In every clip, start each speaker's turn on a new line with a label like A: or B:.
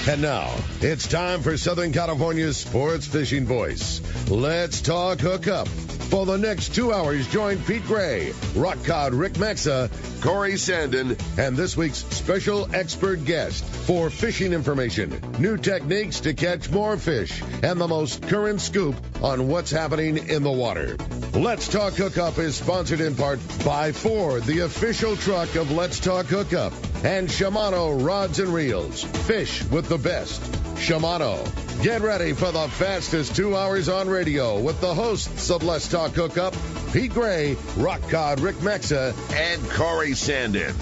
A: And now, it's time for Southern California's sports fishing voice. Let's talk hookup. For the next 2 hours, join Pete Gray, Rock Cod Rick Maxa, Corey Sandin, and this week's special expert guest for fishing information, new techniques to catch more fish, and the most current scoop on what's happening in the water. Let's Talk Hookup is sponsored in part by Ford, the official truck of Let's Talk Hookup, and Shimano Rods and Reels. Fish with the best. Shimano. Get ready for the fastest 2 hours on radio with the hosts of Let's Talk Hookup, Pete Gray, Rock Cod Rick Maxa, and Corey Sandin.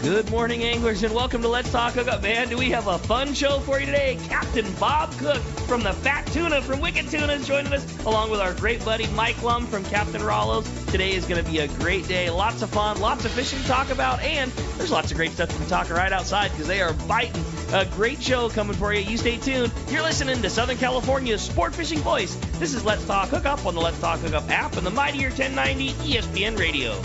B: Good morning, anglers, and welcome to Let's Talk Hookup. Man, do we have a fun show for you today. Captain Bob Cook from the Fat Tuna from Wicked Tuna is joining us, along with our great buddy Mike Lum from Captain Rollo's. Today is going to be a great day. Lots of fun, lots of fishing to talk about, and there's lots of great stuff to talk right outside because they are biting. A great show coming for you. You stay tuned. You're listening to Southern California's sport fishing voice. This is Let's Talk Hookup on the Let's Talk Hookup app and the mightier 1090 ESPN Radio.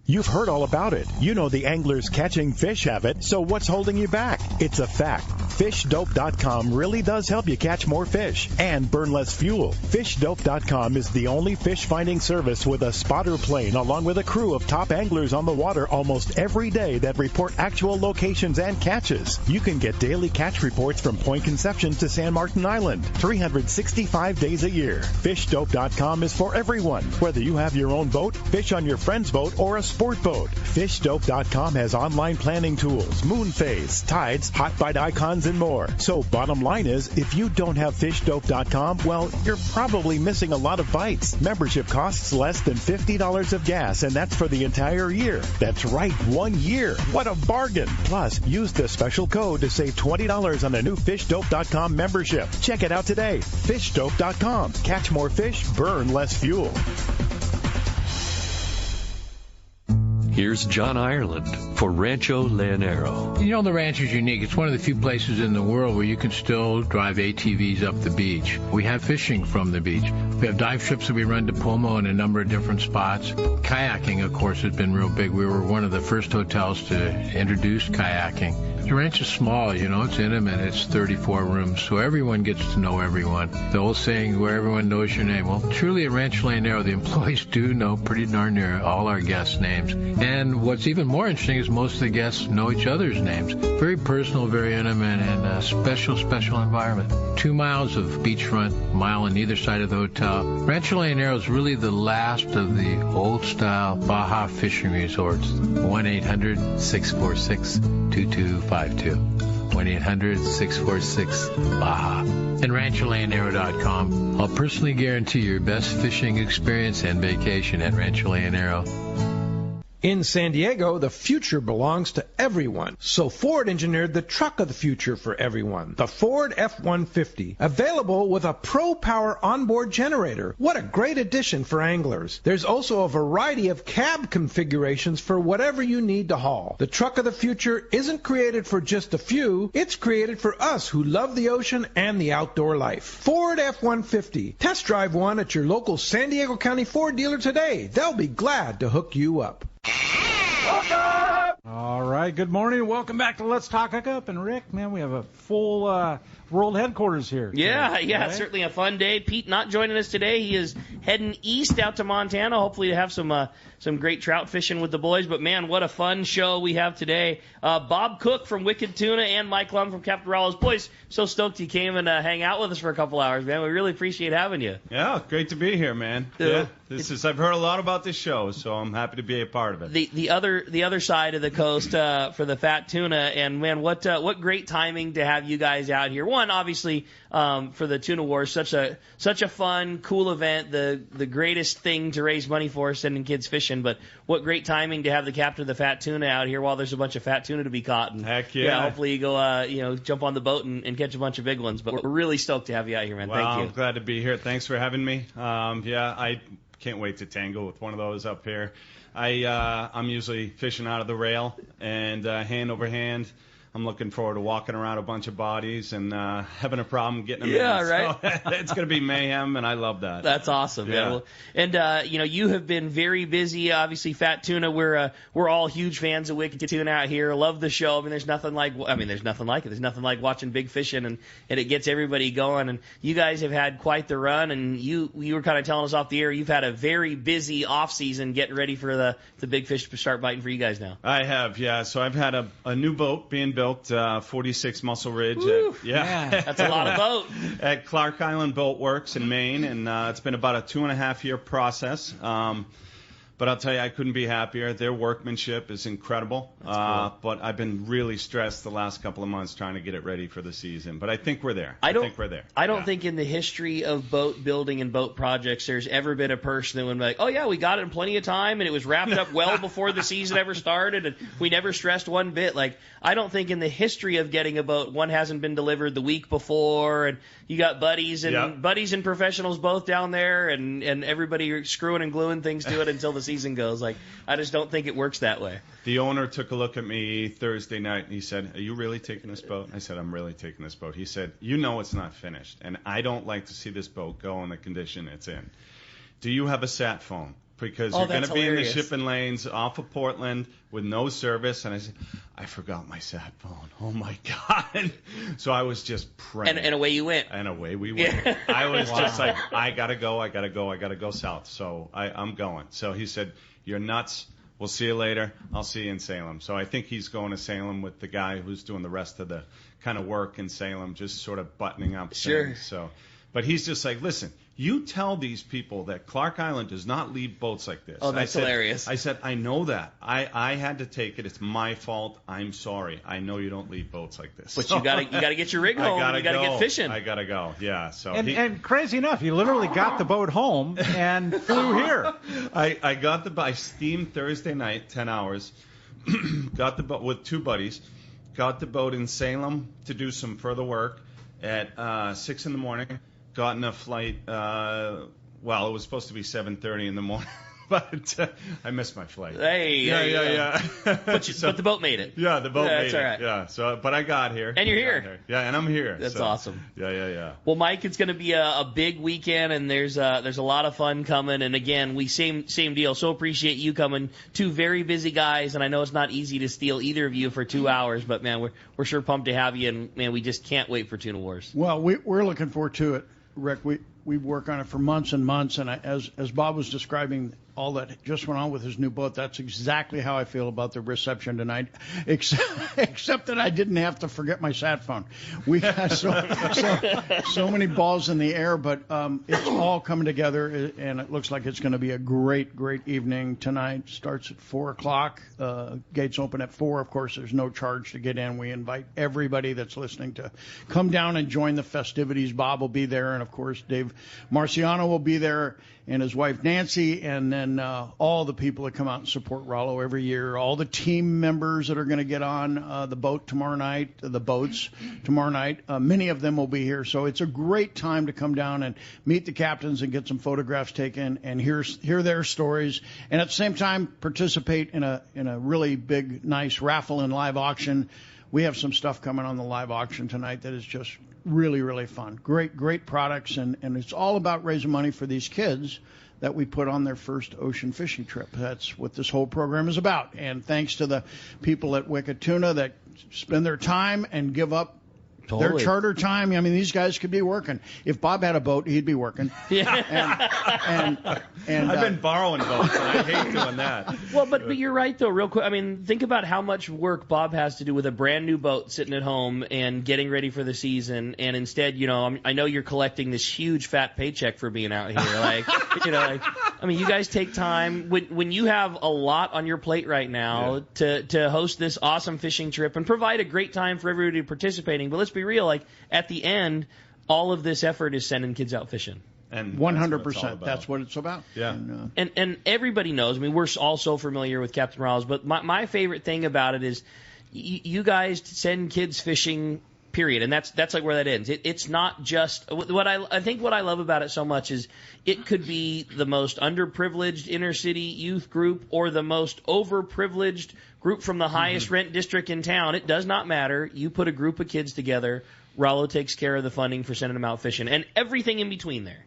C: You've heard all about it. You know the anglers catching fish have it, so what's holding you back? It's a fact. FishDope.com really does help you catch more fish and burn less fuel. FishDope.com is the only fish finding service with a spotter plane along with a crew of top anglers on the water almost every day that report actual locations and catches. You can get daily catch reports from Point Conception to San Martin Island, 365 days a year. FishDope.com is for everyone, whether you have your own boat, fish on your friend's boat, or a sport boat. FishDope.com has online planning tools, moon phase, tides, hot bite icons, and more. So bottom line is, if you don't have FishDope.com, well, you're probably missing a lot of bites. Membership costs less than $50 of gas, and that's for the entire year. That's right, 1 year. What a bargain. Plus, use the special code to save $20 on a new FishDope.com membership. Check it out today. FishDope.com. Catch more fish, burn less fuel.
D: Here's John Ireland for Rancho Leonero.
E: You know, the ranch is unique. It's one of the few places in the world where you can still drive ATVs up the beach. We have fishing from the beach. We have dive trips that we run to Pomo in a number of different spots. Kayaking, of course, has been real big. We were one of the first hotels to introduce kayaking. The ranch is small, you know, it's intimate. It's 34 rooms, so everyone gets to know everyone. The old saying, where everyone knows your name. Well, truly at Rancho Leonero, the employees do know pretty darn near all our guests' names. And what's even more interesting is most of the guests know each other's names. Very personal, very intimate, and a special, special environment. 2 miles of beachfront, mile on either side of the hotel. Rancho Leonero is really the last of the old-style Baja fishing resorts. 1-800-646-2252. 1-800-646-BAJA. And RanchoLeonero.com. I'll personally guarantee your best fishing experience and vacation at Rancho Leonero.
F: In San Diego, the future belongs to everyone. So Ford engineered the truck of the future for everyone, the Ford F-150, available with a Pro Power onboard generator. What a great addition for anglers. There's also a variety of cab configurations for whatever you need to haul. The truck of the future isn't created for just a few. It's created for us who love the ocean and the outdoor life. Ford F-150. Test drive one at your local San Diego County Ford dealer today. They'll be glad to hook you up.
G: All right, good morning. Welcome back to Let's Talk Hookup. And Rick, man, we have a full world headquarters here.
B: Yeah,
G: today, right?
B: Certainly a fun day. Pete not joining us today. He is heading east out to Montana, hopefully to have some great trout fishing with the boys. But, man, what a fun show we have today. Bob Cook from Wicked Tuna and Mike Lum from Captain Rollo's. Boys, so stoked you came and hang out with us for a couple hours, man. We really appreciate having you.
H: Yeah, great to be here, man. I've heard a lot about this show, so I'm happy to be a part of it.
B: The other side of the coast for the Fat Tuna, and man, what great timing to have you guys out here. One, obviously, for the Tuna Wars, such a fun, cool event, the greatest thing to raise money for, sending kids fishing. But what great timing to have the captain of the Fat Tuna out here while there's a bunch of fat tuna to be caught. And,
H: heck yeah!
B: Hopefully you go jump on the boat and catch a bunch of big ones. But we're really stoked to have you out here, man.
H: Well,
B: Thank you.
H: I'm glad to be here. Thanks for having me. I can't wait to tangle with one of those up here. I'm usually fishing out of the rail and hand over hand. I'm looking forward to walking around a bunch of bodies and having a problem getting them in.
B: Yeah, right.
H: So it's going to be mayhem, and I love that.
B: That's awesome, man.
H: Yeah.
B: Well, and you have been very busy. Obviously, Fat Tuna, we're all huge fans of Wicked Tuna out here. Love the show. I mean, there's nothing like it. There's nothing like watching big fishing, and it gets everybody going. And you guys have had quite the run, and you were kind of telling us off the air you've had a very busy off season getting ready for the big fish to start biting for you guys now.
H: I have, yeah. So I've had a new boat being built, 46 Muscle Ridge.
B: That's a lot of boat.
H: At Clark Island Boat Works in Maine, and it's been about a 2.5-year process. But I'll tell you, I couldn't be happier. Their workmanship is incredible.
B: Cool.
H: But I've been really stressed the last couple of months trying to get it ready for the season. But I think we're there. I think we're there.
B: I don't think in the history of boat building and boat projects there's ever been a person that would be like, oh, yeah, we got it in plenty of time, and it was wrapped up well before the season ever started, and we never stressed one bit. Like, I don't think in the history of getting a boat, one hasn't been delivered the week before, and you got buddies and professionals both down there, and everybody screwing and gluing things to it until the season goes. Like, I just don't think it works that way.
H: The owner took a look at me Thursday night, and he said, are you really taking this boat? I said, I'm really taking this boat. He said, you know it's not finished, and I don't like to see this boat go in the condition it's in. Do you have a sat phone? Because you're going to be in the shipping lanes off of Portland with no service. And I said, I forgot my sat phone. Oh, my God. So I was just praying.
B: And away you went.
H: And away we went. Yeah. I was just like, I got to go south. So I'm going. So he said, you're nuts. We'll see you later. I'll see you in Salem. So I think he's going to Salem with the guy who's doing the rest of the kind of work in Salem, just sort of buttoning up things. So, but he's just like, listen, you tell these people that Clark Island does not leave boats like this.
B: Oh, that's hilarious.
H: I said, I know that. I had to take it. It's my fault. I'm sorry. I know you don't leave boats like this.
B: But you gotta get your rig home. You gotta get fishing.
H: I gotta go. Yeah. So
G: and crazy enough, you literally got the boat home and flew here.
H: I steamed Thursday night, 10 hours. Got the boat with 2 buddies. Got the boat in Salem to do some further work at 6 in the morning. Got in a flight, it was supposed to be 7:30 in the morning, but I missed my flight.
B: Hey,
H: yeah.
B: But the boat made it.
H: Yeah, the boat made
B: that's all right.
H: it. Yeah, so, but I got here.
B: And you're here.
H: Yeah, and I'm here.
B: That's
H: so.
B: awesome.
H: Yeah.
B: Well, Mike, it's going to be a big weekend, and there's a lot of fun coming. And again, same deal. So appreciate you coming. 2 very busy guys, and I know it's not easy to steal either of you for 2 hours, but man, we're sure pumped to have you, and man, we just can't wait for Tuna Wars.
I: Well, we're looking forward to it, Rick. We work on it for months and months, and as Bob was describing all that just went on with his new boat, that's exactly how I feel about the reception tonight, except that I didn't have to forget my sat phone. We had so many balls in the air, but it's all coming together, and it looks like it's going to be a great evening tonight. Starts at 4 o'clock. Gates open at 4. Of course, there's no charge to get in. We invite everybody that's listening to come down and join the festivities. Bob will be there, and of course, Dave Marciano will be there, and his wife Nancy, and then all the people that come out and support Rollo every year, all the team members that are going to get on the boat tomorrow night, the boats tomorrow night. Many of them will be here, so it's a great time to come down and meet the captains and get some photographs taken and hear their stories, and at the same time participate in a really big, nice raffle and live auction. We have some stuff coming on the live auction tonight that is just really fun. Great products, and it's all about raising money for these kids that we put on their first ocean fishing trip. That's what this whole program is about. And thanks to the people at Wicked Tuna that spend their time and give up their charter time. I mean, these guys could be working. If Bob had a boat, he'd be working.
B: Yeah.
H: And I've been borrowing boats, and I hate doing that.
B: Well, but you're right, though, real quick. I mean, think about how much work Bob has to do with a brand new boat sitting at home and getting ready for the season. And instead, I know you're collecting this huge fat paycheck for being out here. I mean, you guys take time when you have a lot on your plate right now to host this awesome fishing trip and provide a great time for everybody participating. But let's be real, at the end, all of this effort is sending kids out fishing.
H: And
I: 100%. That's what it's about.
H: Yeah.
B: And everybody knows. I mean, we're all so familiar with Captain Rollo, but my favorite thing about it is you guys send kids fishing period. And that's like where that ends. It's not just I think what I love about it so much is it could be the most underprivileged inner city youth group or the most overprivileged group from the highest rent district in town. It does not matter. You put a group of kids together, Rollo takes care of the funding for sending them out fishing and everything in between there.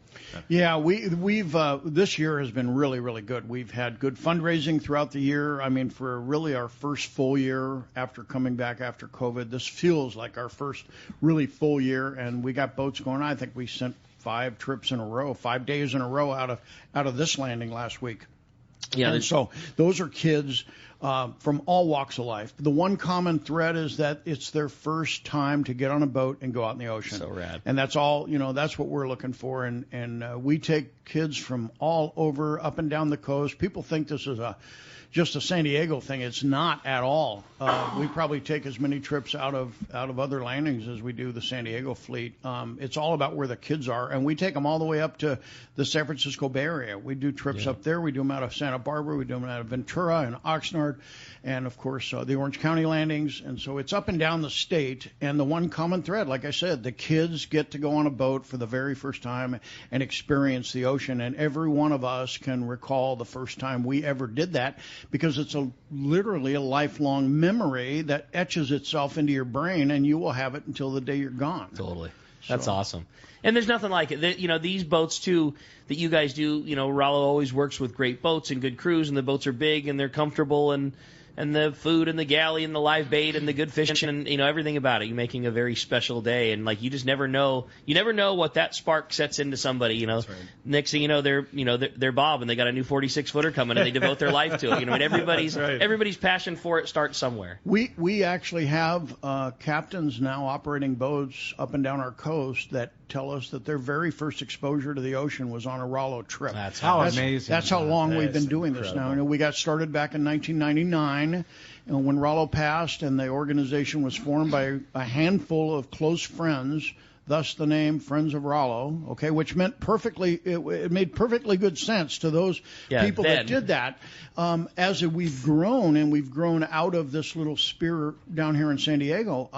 I: Yeah, we've this year has been really, really good. We've had good fundraising throughout the year. I mean, for really our first full year after coming back after COVID, this feels like our first really full year, and we got boats going. I think we sent 5 trips in a row, 5 days in a row out of this landing last week. Yeah, and so those are kids from all walks of life. The one common thread is that it's their first time to get on a boat and go out in the ocean.
B: So rad.
I: And that's all, that's what we're looking for. And we take kids from all over, up and down the coast. People think this is just a San Diego thing. It's not at all. We probably take as many trips out of other landings as we do the San Diego fleet. It's all about where the kids are, and we take them all the way up to the San Francisco Bay Area. We do trips up there. We do them out of Santa Barbara. We do them out of Ventura and Oxnard, and of course the Orange County landings. And so it's up and down the state. And the one common thread, like I said, the kids get to go on a boat for the very first time and experience the ocean. And every one of us can recall the first time we ever did that, because it's literally a lifelong memory that etches itself into your brain, and you will have it until the day you're gone.
B: Totally. That's awesome. And there's nothing like it. These boats, too, that you guys do, Rollo always works with great boats and good crews, and the boats are big and they're comfortable, and the food and the galley and the live bait and the good fishing and, everything about it. You're making a very special day, and, you just never know. You never know what that spark sets into somebody, That's right. Next thing you know, they're Bob, and they got a new 46-footer coming, and they devote their life to it. And everybody's passion for it starts somewhere.
I: We actually have captains now operating boats up and down our coast that tell us that their very first exposure to the ocean was on a Rollo trip.
G: That's amazing.
I: That's how long we've been doing this now. We got started back in 1999 when Rollo passed, and the organization was formed by a handful of close friends, thus the name Friends of Rollo, okay, which meant it made perfectly good sense to those people that did that. As we've grown, and we've grown out of this little sphere down here in San Diego,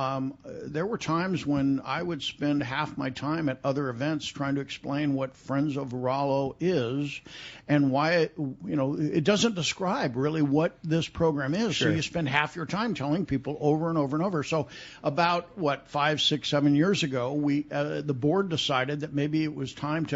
I: there were times when I would spend half my time at other events trying to explain what Friends of Rollo is and why it doesn't describe really what this program is. Sure. So you spend half your time telling people over and over and over. So about 5, 6, 7 years ago, the board decided that maybe it was time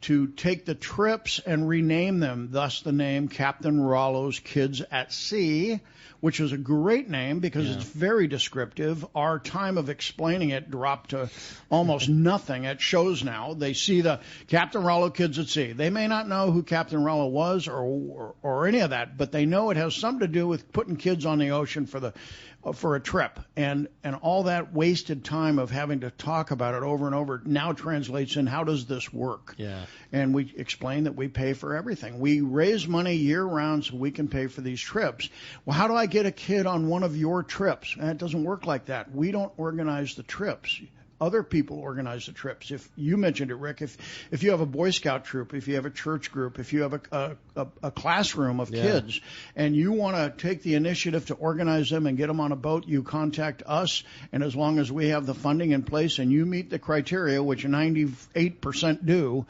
I: to take the trips and rename them, thus the name Captain Rollo's Kids at Sea, which is a great name because it's very descriptive. Our time of explaining it dropped to almost nothing at shows now. They see the Captain Rollo Kids at Sea. They may not know who Captain Rollo was or any of that, but they know it has something to do with putting kids on the ocean for a trip. And all that wasted time of having to talk about it over and over now translates in how does this work?
B: Yeah.
I: And we explain that we pay for everything. We raise money year-round so we can pay for these trips. Well, how do I get a kid on one of your trips? And it doesn't work like that. We don't organize the trips. Other people organize the trips. If you mentioned it, Rick, if you have a Boy Scout troop, if you have a church group, if you have a classroom of kids, and you want to take the initiative to organize them and get them on a boat, you contact us, and as long as we have the funding in place and you meet the criteria, which 98% do,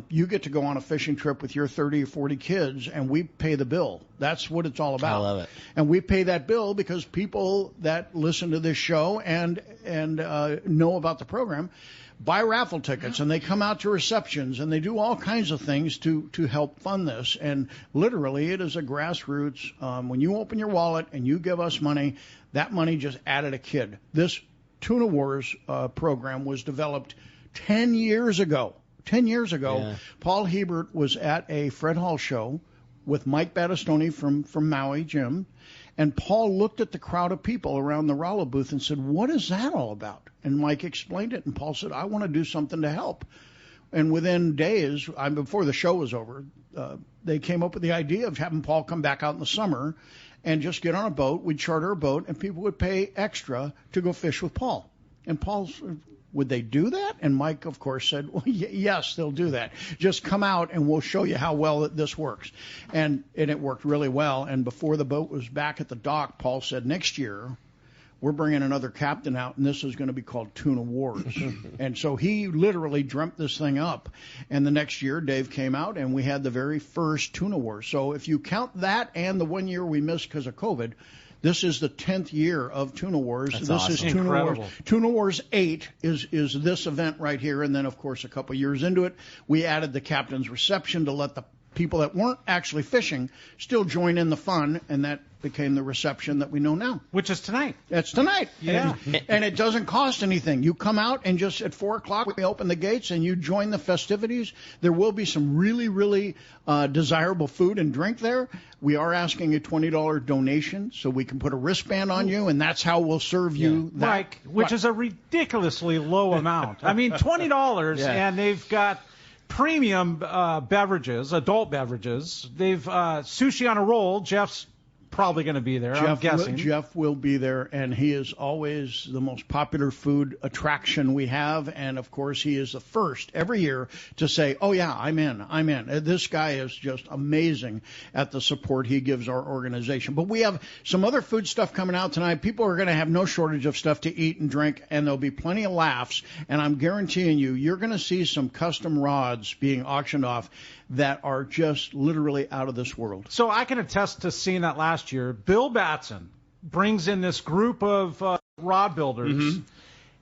I: you get to go on a fishing trip with your 30 or 40 kids, and we pay the bill. That's what it's all about.
B: I love it.
I: And we pay that bill because people that listen to this show and know about the program buy raffle tickets, and they come out to receptions, and they do all kinds of things to help fund this. And literally, it is a grassroots. When you open your wallet and you give us money, that money just added a kid. This Tuna Wars program was developed 10 years ago. 10 years ago, Paul Hebert was at a Fred Hall show with Mike Battistoni from Maui, Jim, and Paul looked at the crowd of people around the Rollo booth and said, "What is that all about?" And Mike explained it, and Paul said, "I want to do something to help." And within days, before the show was over, they came up with the idea of having Paul come back out in the summer and just get on a boat. We'd charter a boat, and people would pay extra to go fish with Paul. And Paul said, "Would they do that?" And Mike, of course, said, "Well, yes, they'll do that. Just come out and we'll show you how well this works." And it worked really well. And before the boat was back at the dock, Paul said, "Next year, we're bringing another captain out, and this is going to be called Tuna Wars. And so he literally dreamt this thing up. And the next year, Dave came out, and we had the very first Tuna Wars. So if you count that and the 1 year we missed because of COVID, this is the 10th year of Tuna Wars.
B: That's
I: this
B: awesome.
I: is Tuna
G: Incredible.
I: Wars. Tuna Wars 8 is this event right here. And then, of course, a couple years into it, we added the captain's reception to let the people that weren't actually fishing still join in the fun, and that became the reception that we know now.
G: Which is tonight.
I: It's tonight.
G: Yeah.
I: And it doesn't cost anything. You come out and just at 4 o'clock we open the gates and you join the festivities. There will be some really, really desirable food and drink there. We are asking a $20 donation so we can put a wristband on you, and that's how we'll serve you that.
G: Mike, which is a ridiculously low amount. I mean, $20, and they've got premium beverages, adult beverages. They've sushi on a roll. Jeff's probably going to be there, I'm guessing.
I: Jeff will be there, and he is always the most popular food attraction we have. And, of course, he is the first every year to say, oh, yeah, I'm in. This guy is just amazing at the support he gives our organization. But we have some other food stuff coming out tonight. People are going to have no shortage of stuff to eat and drink, and there'll be plenty of laughs. And I'm guaranteeing you, you're going to see some custom rods being auctioned off that are just literally out of this world.
G: So I can attest to seeing that last year. Bill Batson brings in this group of rod builders,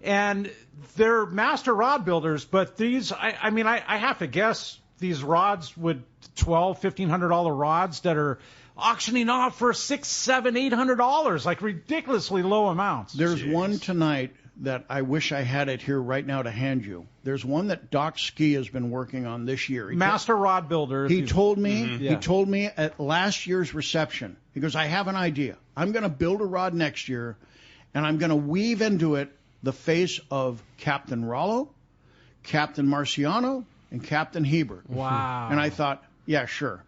G: and they're master rod builders, but these, I mean, I have to guess these rods would $1,200, $1,500 rods that are auctioning off for $600, $700, $800, like ridiculously low amounts.
I: There's one tonight that I wish I had it here right now to hand you. There's one that Doc Ski has been working on this year.
G: Master rod builder.
I: He told me at last year's reception, he goes, I have an idea. I'm going to build a rod next year, and I'm going to weave into it the face of Captain Rollo, Captain Marciano, and Captain Hebert.
G: Wow.
I: And I thought, yeah, sure.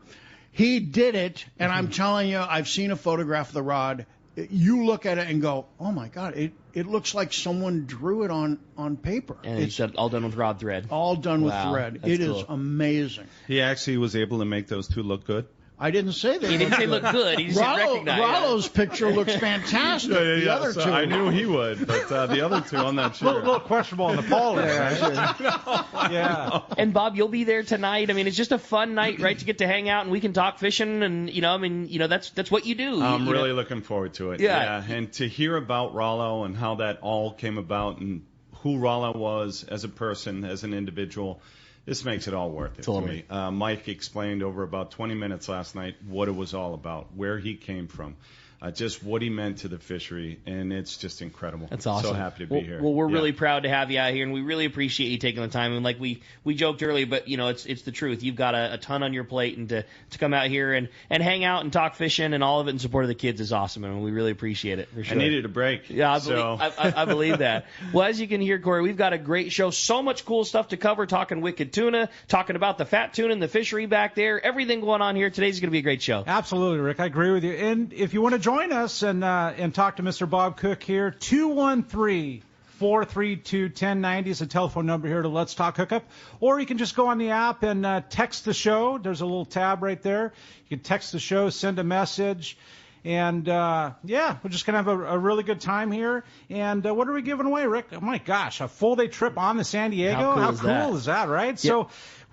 I: He did it, and I'm telling you, I've seen a photograph of the rod. You look at it and go, oh, my God, it looks like someone drew it on paper.
B: And it's all done with rod thread.
I: All done with thread.
B: That's
I: It
B: cool.
I: is amazing.
H: He actually was able to make those two look good.
I: I didn't say that.
B: He didn't say look good. He just said recognize.
I: Rollo's picture looks fantastic. The other
H: so
I: two.
H: I knew he would, but the other two, I'm not
G: A
H: sure.
G: little questionable on the pole there. Yeah.
B: And Bob, you'll be there tonight. I mean, it's just a fun night, right? To get to hang out and we can talk fishing, and that's what you do.
H: I'm really looking forward to it.
B: Yeah.
H: And to hear about Rollo and how that all came about and who Rollo was as a person, as an individual. This makes it all worth it to me. Mike explained over about 20 minutes last night what it was all about, where he came from, just what he meant to the fishery, and it's just incredible.
B: That's awesome.
H: So happy to be here.
B: Well, we're really proud to have you out here, and we really appreciate you taking the time. And like we joked earlier, but it's the truth. You've got a ton on your plate, and to come out here and hang out and talk fishing and all of it in support of the kids is awesome, and we really appreciate it. For sure.
H: I needed a break.
B: Yeah, I believe that. Well, as you can hear, Corey, we've got a great show. So much cool stuff to cover. Talking wicked tuna, talking about the fat tuna and the fishery back there. Everything going on here. Today's going to be a great show.
G: Absolutely, Rick. I agree with you. And if you want to join us and talk to Mr. Bob Cook here, 213-432-1090 is the telephone number here to Let's Talk Hookup. Or you can just go on the app and text the show. There's a little tab right there. You can text the show, send a message. And, we're just going to have a really good time here. And what are we giving away, Rick? Oh, my gosh, a full-day trip on the San Diego?
B: How cool
G: is that, right?
B: Yep.
G: So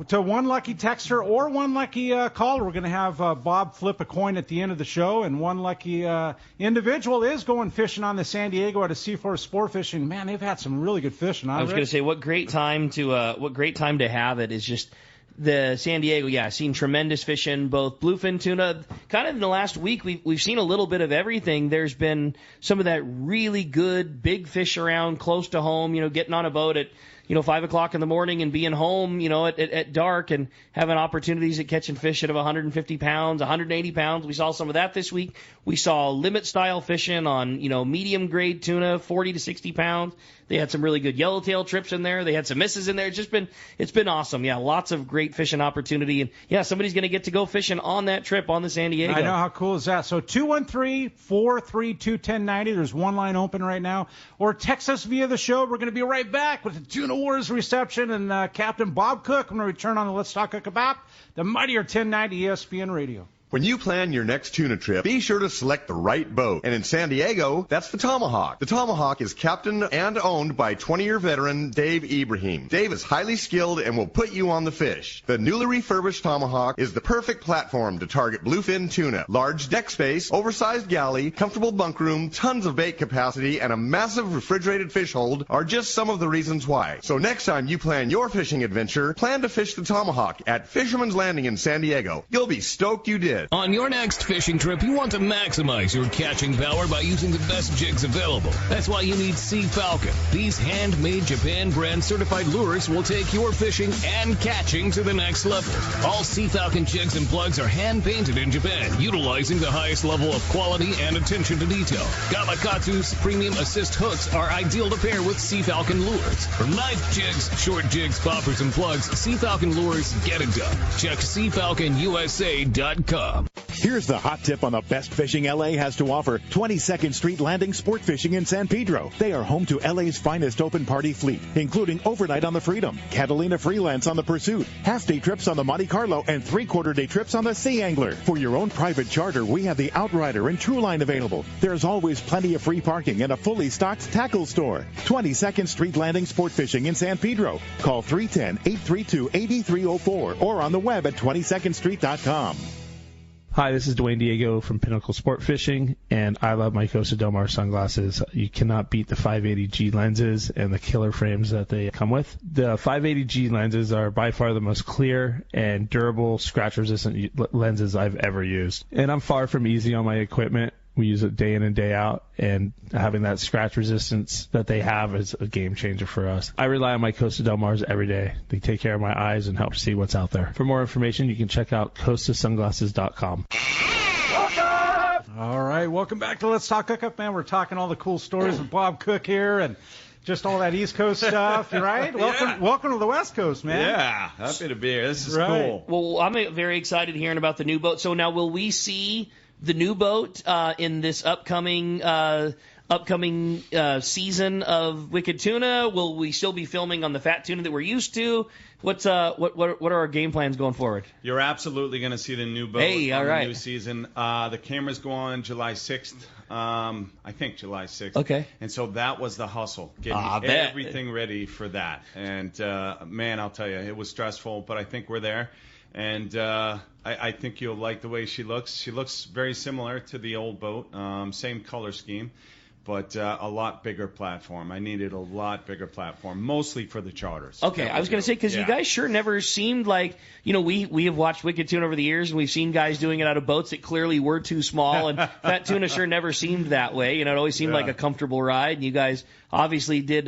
G: to one lucky texter or one lucky caller, we're going to have Bob flip a coin at the end of the show. And one lucky individual is going fishing on the San Diego at a C4 Sport Fishing. Man, they've had some really good fishing.
B: I was going to say, what great time to have it is just the San Diego, seen tremendous fishing, both bluefin tuna. Kind of in the last week, we've seen a little bit of everything. There's been some of that really good big fish around close to home, getting on a boat at 5 o'clock in the morning and being home, at dark and having opportunities at catching fish at 150 pounds, 180 pounds. We saw some of that this week. We saw limit style fishing on, medium grade tuna, 40 to 60 pounds. They had some really good yellowtail trips in there. They had some misses in there. It's been awesome. Yeah, lots of great fishing opportunity. And somebody's going to get to go fishing on that trip on the San Diego.
G: I know, how cool is that? So 213-432-1090. There's one line open right now. Or text us via the show. We're going to be right back with the Tuna Wars reception and Captain Bob Cook when we return on the Let's Talk Hookup app, the mightier 1090 ESPN Radio.
J: When you plan your next tuna trip, be sure to select the right boat. And in San Diego, that's the Tomahawk. The Tomahawk is captained and owned by 20-year veteran Dave Ibrahim. Dave is highly skilled and will put you on the fish. The newly refurbished Tomahawk is the perfect platform to target bluefin tuna. Large deck space, oversized galley, comfortable bunk room, tons of bait capacity, and a massive refrigerated fish hold are just some of the reasons why. So next time you plan your fishing adventure, plan to fish the Tomahawk at Fisherman's Landing in San Diego. You'll be stoked you did.
K: On your next fishing trip, you want to maximize your catching power by using the best jigs available. That's why you need Sea Falcon. These handmade Japan brand certified lures will take your fishing and catching to the next level. All Sea Falcon jigs and plugs are hand painted in Japan, utilizing the highest level of quality and attention to detail. Gamakatsu's premium assist hooks are ideal to pair with Sea Falcon lures. From knife jigs, short jigs, poppers, and plugs, Sea Falcon lures get it done. Check SeaFalconUSA.com.
C: Here's the hot tip on the best fishing LA has to offer. 22nd Street Landing Sport Fishing in San Pedro. They are home to LA's finest open party fleet, including overnight on the Freedom, Catalina Freelance on the Pursuit, half-day trips on the Monte Carlo, and three-quarter-day trips on the Sea Angler. For your own private charter, we have the Outrider and Trueline available. There's always plenty of free parking and a fully stocked tackle store. 22nd Street Landing Sport Fishing in San Pedro. Call 310-832-8304 or on the web at 22ndstreet.com.
L: Hi, this is Dwayne Diego from Pinnacle Sport Fishing, and I love my Costa Del Mar sunglasses. You cannot beat the 580G lenses and the killer frames that they come with. The 580G lenses are by far the most clear and durable, scratch-resistant lenses I've ever used. And I'm far from easy on my equipment. We use it day in and day out, and having that scratch resistance that they have is a game changer for us. I rely on my Costa Del Mars every day. They take care of my eyes and help see what's out there. For more information, you can check out CostaSunglasses.com.
G: All right, welcome back to Let's Talk Hookup, man. We're talking all the cool stories with Bob Cook here and just all that East Coast stuff, right? Welcome to the West Coast, man.
H: Yeah, happy to be here. This is cool.
B: Well, I'm very excited hearing about the new boat. So now will we see the new boat in this upcoming season of Wicked Tuna? Will we still be filming on the Fat Tuna that we're used to? What are our game plans going forward?
H: You're absolutely going to see the new boat on the new season. The cameras go on July 6th. I think July 6th.
B: Okay.
H: And so that was the hustle, getting everything ready for that. And, man, I'll tell you, it was stressful, but I think we're there. And I think you'll like the way she looks. She looks very similar to the old boat, same color scheme, but a lot bigger platform. I needed a lot bigger platform, mostly for the charters.
B: Okay, I was going to say, because you guys sure never seemed like, we have watched Wicked Tuna over the years, and we've seen guys doing it out of boats that clearly were too small, and Fat Tuna sure never seemed that way. It always seemed like a comfortable ride, and you guys obviously did.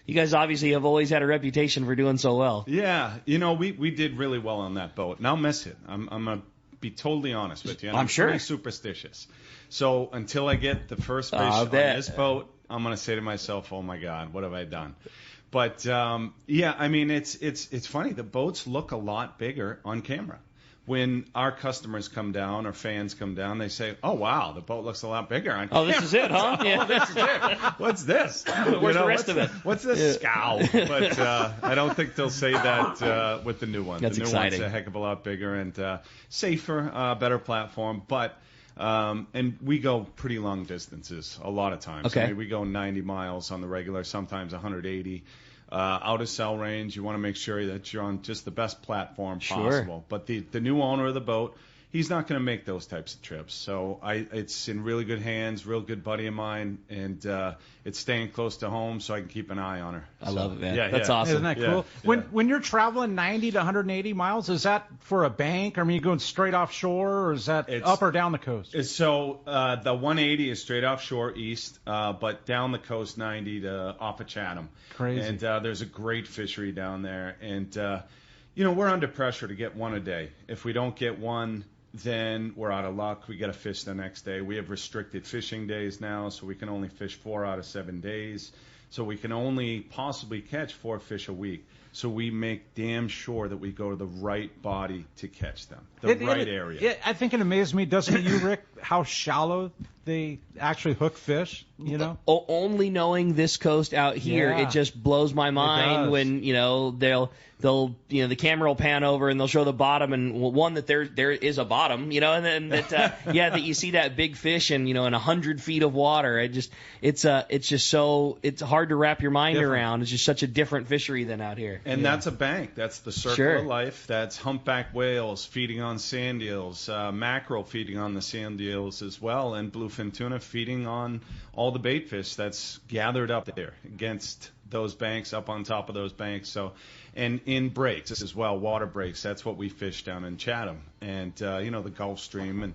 B: You guys obviously have always had a reputation for doing so well.
H: Yeah, we did really well on that boat, and I'll miss it. I'm going to be totally honest with you. And I'm
B: sure.
H: pretty superstitious. So until I get the first fish on this boat, I'm going to say to myself, oh, my God, what have I done? But, it's funny. The boats look a lot bigger on camera. When our customers come down or fans come down, they say, oh, wow, the boat looks a lot bigger on camera.
B: Oh, this is it, huh?
H: Oh, this is it. What's this?
B: Where's the rest of it?
H: What's this scow? But I don't think they'll say that with the new one.
B: That's exciting.
H: The new one's a heck of a lot bigger and safer, better platform. But and we go pretty long distances a lot of times.
B: Okay.
H: We go 90 miles on the regular, sometimes 180. Out of cell range, you want to make sure that you're on just the best platform possible. But the new owner of the boat, he's not going to make those types of trips. So it's in really good hands, real good buddy of mine, and it's staying close to home so I can keep an eye on her.
B: I love it, man.
H: Yeah,
B: That's awesome.
G: Isn't that cool?
H: Yeah.
G: When you're traveling 90 to 180 miles, is that for a bank? I mean, you going straight offshore, or is that up or down the coast?
H: So the 180 is straight offshore east, but down the coast 90 to off of Chatham.
G: Crazy.
H: And there's a great fishery down there. And, we're under pressure to get one a day. If we don't get one, then we're out of luck. We got to fish the next day. We have restricted fishing days now, so we can only fish 4 out of 7 days. So we can only possibly catch 4 fish a week. So we make damn sure that we go to the right body to catch them, the right area.
G: I think it amazes me, doesn't it, you, Rick, how shallow they actually hook fish?
B: Only knowing this coast out here, it just blows my mind when they'll the camera will pan over and they'll show the bottom, and one that there is a bottom, and then that you see that big fish in 100 feet of water. It's hard to wrap your mind around. It's just such a different fishery than out here.
H: And that's a bank. That's the circle of life. That's humpback whales feeding on sand eels, mackerel feeding on the sand eels as well, and bluefin tuna feeding on all the bait fish that's gathered up there against those banks, up on top of those banks. So, and in breaks as well, water breaks. That's what we fish down in Chatham, and the Gulf Stream, and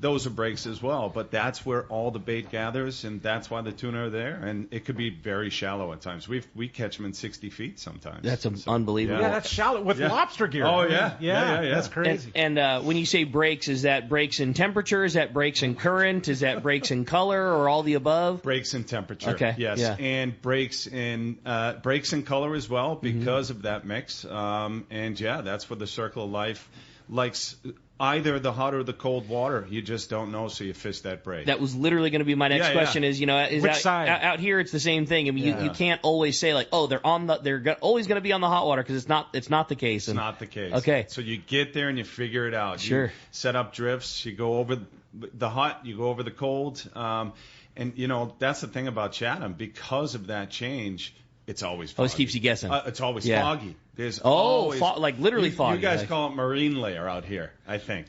H: those are breaks as well. But that's where all the bait gathers, and that's why the tuna are there. And it could be very shallow at times. We catch them in 60 feet sometimes.
B: That's unbelievable.
G: Yeah, that's shallow with lobster gear.
H: Oh yeah,
G: that's crazy.
B: And when you say breaks, is that breaks in temperature? Is that breaks in current? Is that breaks in color, or all the above?
H: Breaks in temperature.
B: Okay.
H: Yes, and breaks in color as well because of that mix. That's where the circle of life likes either the hot or the cold water. You just don't know, so you fish that break.
B: That was literally going to be my next question. Is
G: which side?
B: Out here it's the same thing. I mean, you can't always say like, oh, they're always going to be on the hot water, because it's not the case.
H: It's not the case.
B: Okay.
H: So you get there and you figure it out.
B: Sure.
H: You set up drifts. You go over the hot. You go over the cold. And that's the thing about Chatham. Because of that change, it's always foggy.
B: Always keeps you guessing.
H: It's always foggy. There's
B: like literally foggy.
H: You guys call it marine layer out here, I think,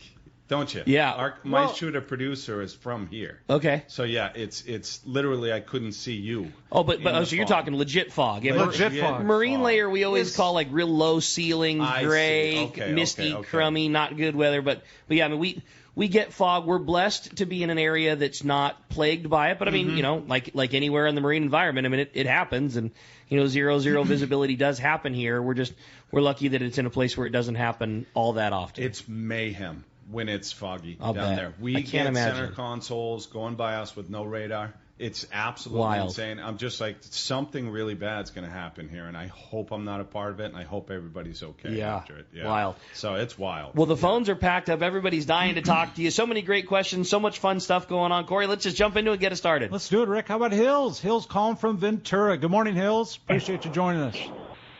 H: don't you?
B: Yeah.
H: My shooter producer is from here.
B: Okay.
H: So it's literally I couldn't see you.
B: Oh, but so you're talking legit fog. Yeah,
G: legit fog.
B: Marine layer we always call like real low ceilings, gray, misty, crummy, not good weather. But yeah, I mean we get fog. We're blessed to be in an area that's not plagued by it. But I mean, like anywhere in the marine environment, I mean it happens, and 0 visibility does happen here. We're lucky that it's in a place where it doesn't happen all that often.
H: It's mayhem when it's foggy
B: I'll
H: down
B: bet.
H: there. We
B: can't imagine.
H: Center consoles going by us with no radar. It's absolutely insane. I'm just like, something really bad's going to happen here, and I hope I'm not a part of it, and I hope everybody's okay after it. Yeah.
B: Wild.
H: So it's wild.
B: Well, the phones are packed up. Everybody's dying to talk to you. So many great questions, so much fun stuff going on. Corey, let's just jump into it and get it started.
G: Let's do it, Rick. How about Hills? Hills calling from Ventura. Good morning, Hills. Appreciate you joining us.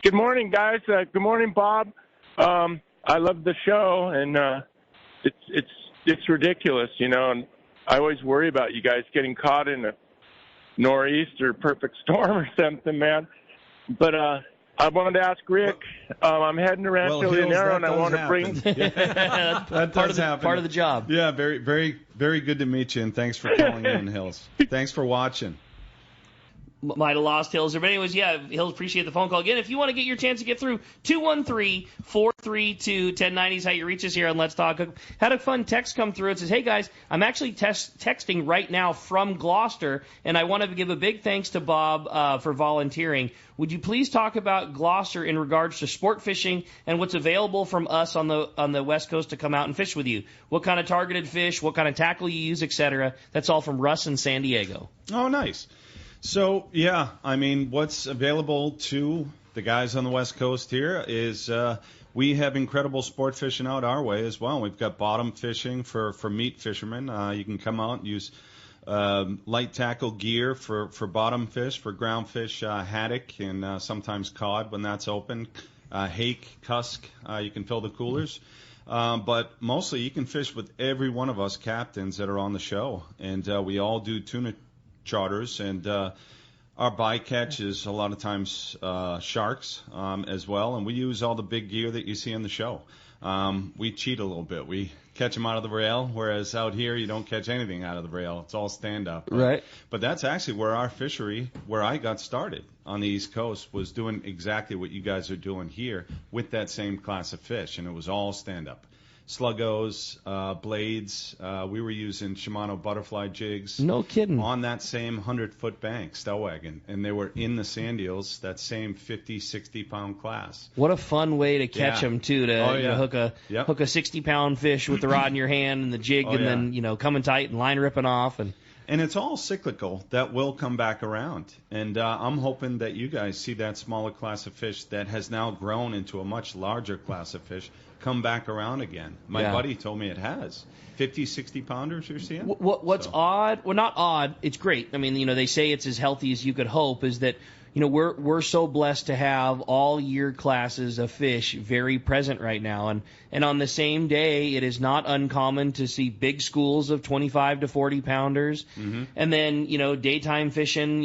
M: Good morning, guys. Good morning, Bob. I love the show, and it's ridiculous, and I always worry about you guys getting caught in a nor'east or perfect storm or something, man. But I wanted to ask Rick. I'm heading to Rancho Leonero, and I want to bring.
H: That does happen.
B: Part of the job.
H: Yeah, very, very, very good to meet you, and thanks for calling in, Hills. Thanks for watching.
B: Might have lost Hills. But anyways, Hills, appreciate the phone call. Again, if you want to get your chance to get through, 213-432-1090 is how you reach us here on Let's Talk. Had a fun text come through. It says, hey, guys, I'm actually texting right now from Gloucester, and I want to give a big thanks to Bob for volunteering. Would you please talk about Gloucester in regards to sport fishing and what's available from us on the West Coast to come out and fish with you? What kind of targeted fish, what kind of tackle you use, etc. That's all from Russ in San Diego.
H: Oh, nice. So, I mean, what's available to the guys on the West Coast here is we have incredible sport fishing out our way as well. We've got bottom fishing for meat fishermen. You can come out and use light tackle gear for bottom fish, for ground fish, haddock, and sometimes cod when that's open. Hake, cusk, you can fill the coolers. But mostly you can fish with every one of us captains that are on the show. And we all do tuna charters, and our bycatch is a lot of times sharks as well, and we use all the big gear that you see in the show. We cheat a little bit. We catch them out of the rail, whereas out here you don't catch anything out of the rail. It's all stand-up.
B: Right.
H: But that's actually where our fishery, where I got started on the East Coast, was doing exactly what you guys are doing here with that same class of fish, and it was all stand-up. Sluggos, blades. We were using Shimano butterfly jigs.
B: No kidding.
H: On that same 100-foot bank, Stellwagen. And they were in the sand eels, that same 50, 60-pound class.
B: What a fun way to catch them, too, to hook a 60-pound fish with the rod in your hand and the jig, and then, coming tight and line ripping off.
H: And it's all cyclical. That will come back around. And I'm hoping that you guys see that smaller class of fish that has now grown into a much larger class of fish come back around again. My buddy told me it has. 50, 60 pounders you're seeing?
B: What's odd, well, not odd, it's great. I mean, they say it's as healthy as you could hope, is that we're so blessed to have all year classes of fish very present right now. And on the same day, it is not uncommon to see big schools of 25 to 40 pounders. Mm-hmm. And then, daytime fishing,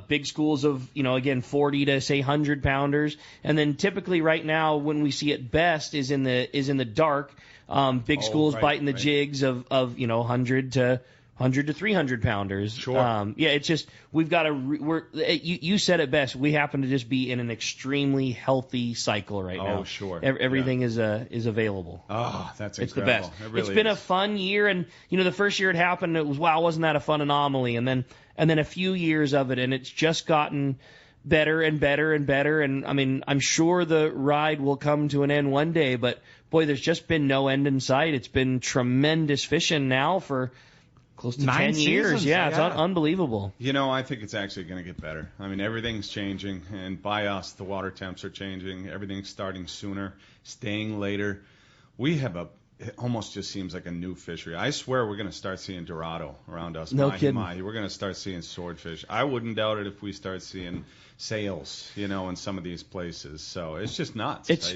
B: big schools of, again, 40 to say 100 pounders. And then typically right now when we see it best is in the dark, big schools biting the jigs of 100 to 300 pounders.
H: Sure.
B: It's just we've got you said it best. We happen to just be in an extremely healthy cycle right now.
H: Oh, sure.
B: Everything is available.
H: Oh, that's incredible.
B: It's the best.
H: It really
B: been a fun year, and the first year it happened, it was wasn't that a fun anomaly? And then a few years of it, and it's just gotten better and better and better. And I mean, I'm sure the ride will come to an end one day, but boy, there's just been no end in sight. It's been tremendous fishing now for close to 10 years. Yeah, it's unbelievable.
H: I think it's actually going to get better. I mean, everything's changing, and by us, the water temps are changing. Everything's starting sooner, staying later. We have it almost just seems like a new fishery. I swear we're going to start seeing Dorado around us.
B: No kidding.
H: We're going to start seeing swordfish. I wouldn't doubt it if we start seeing sails, in some of these places. So it's just nuts.
B: It's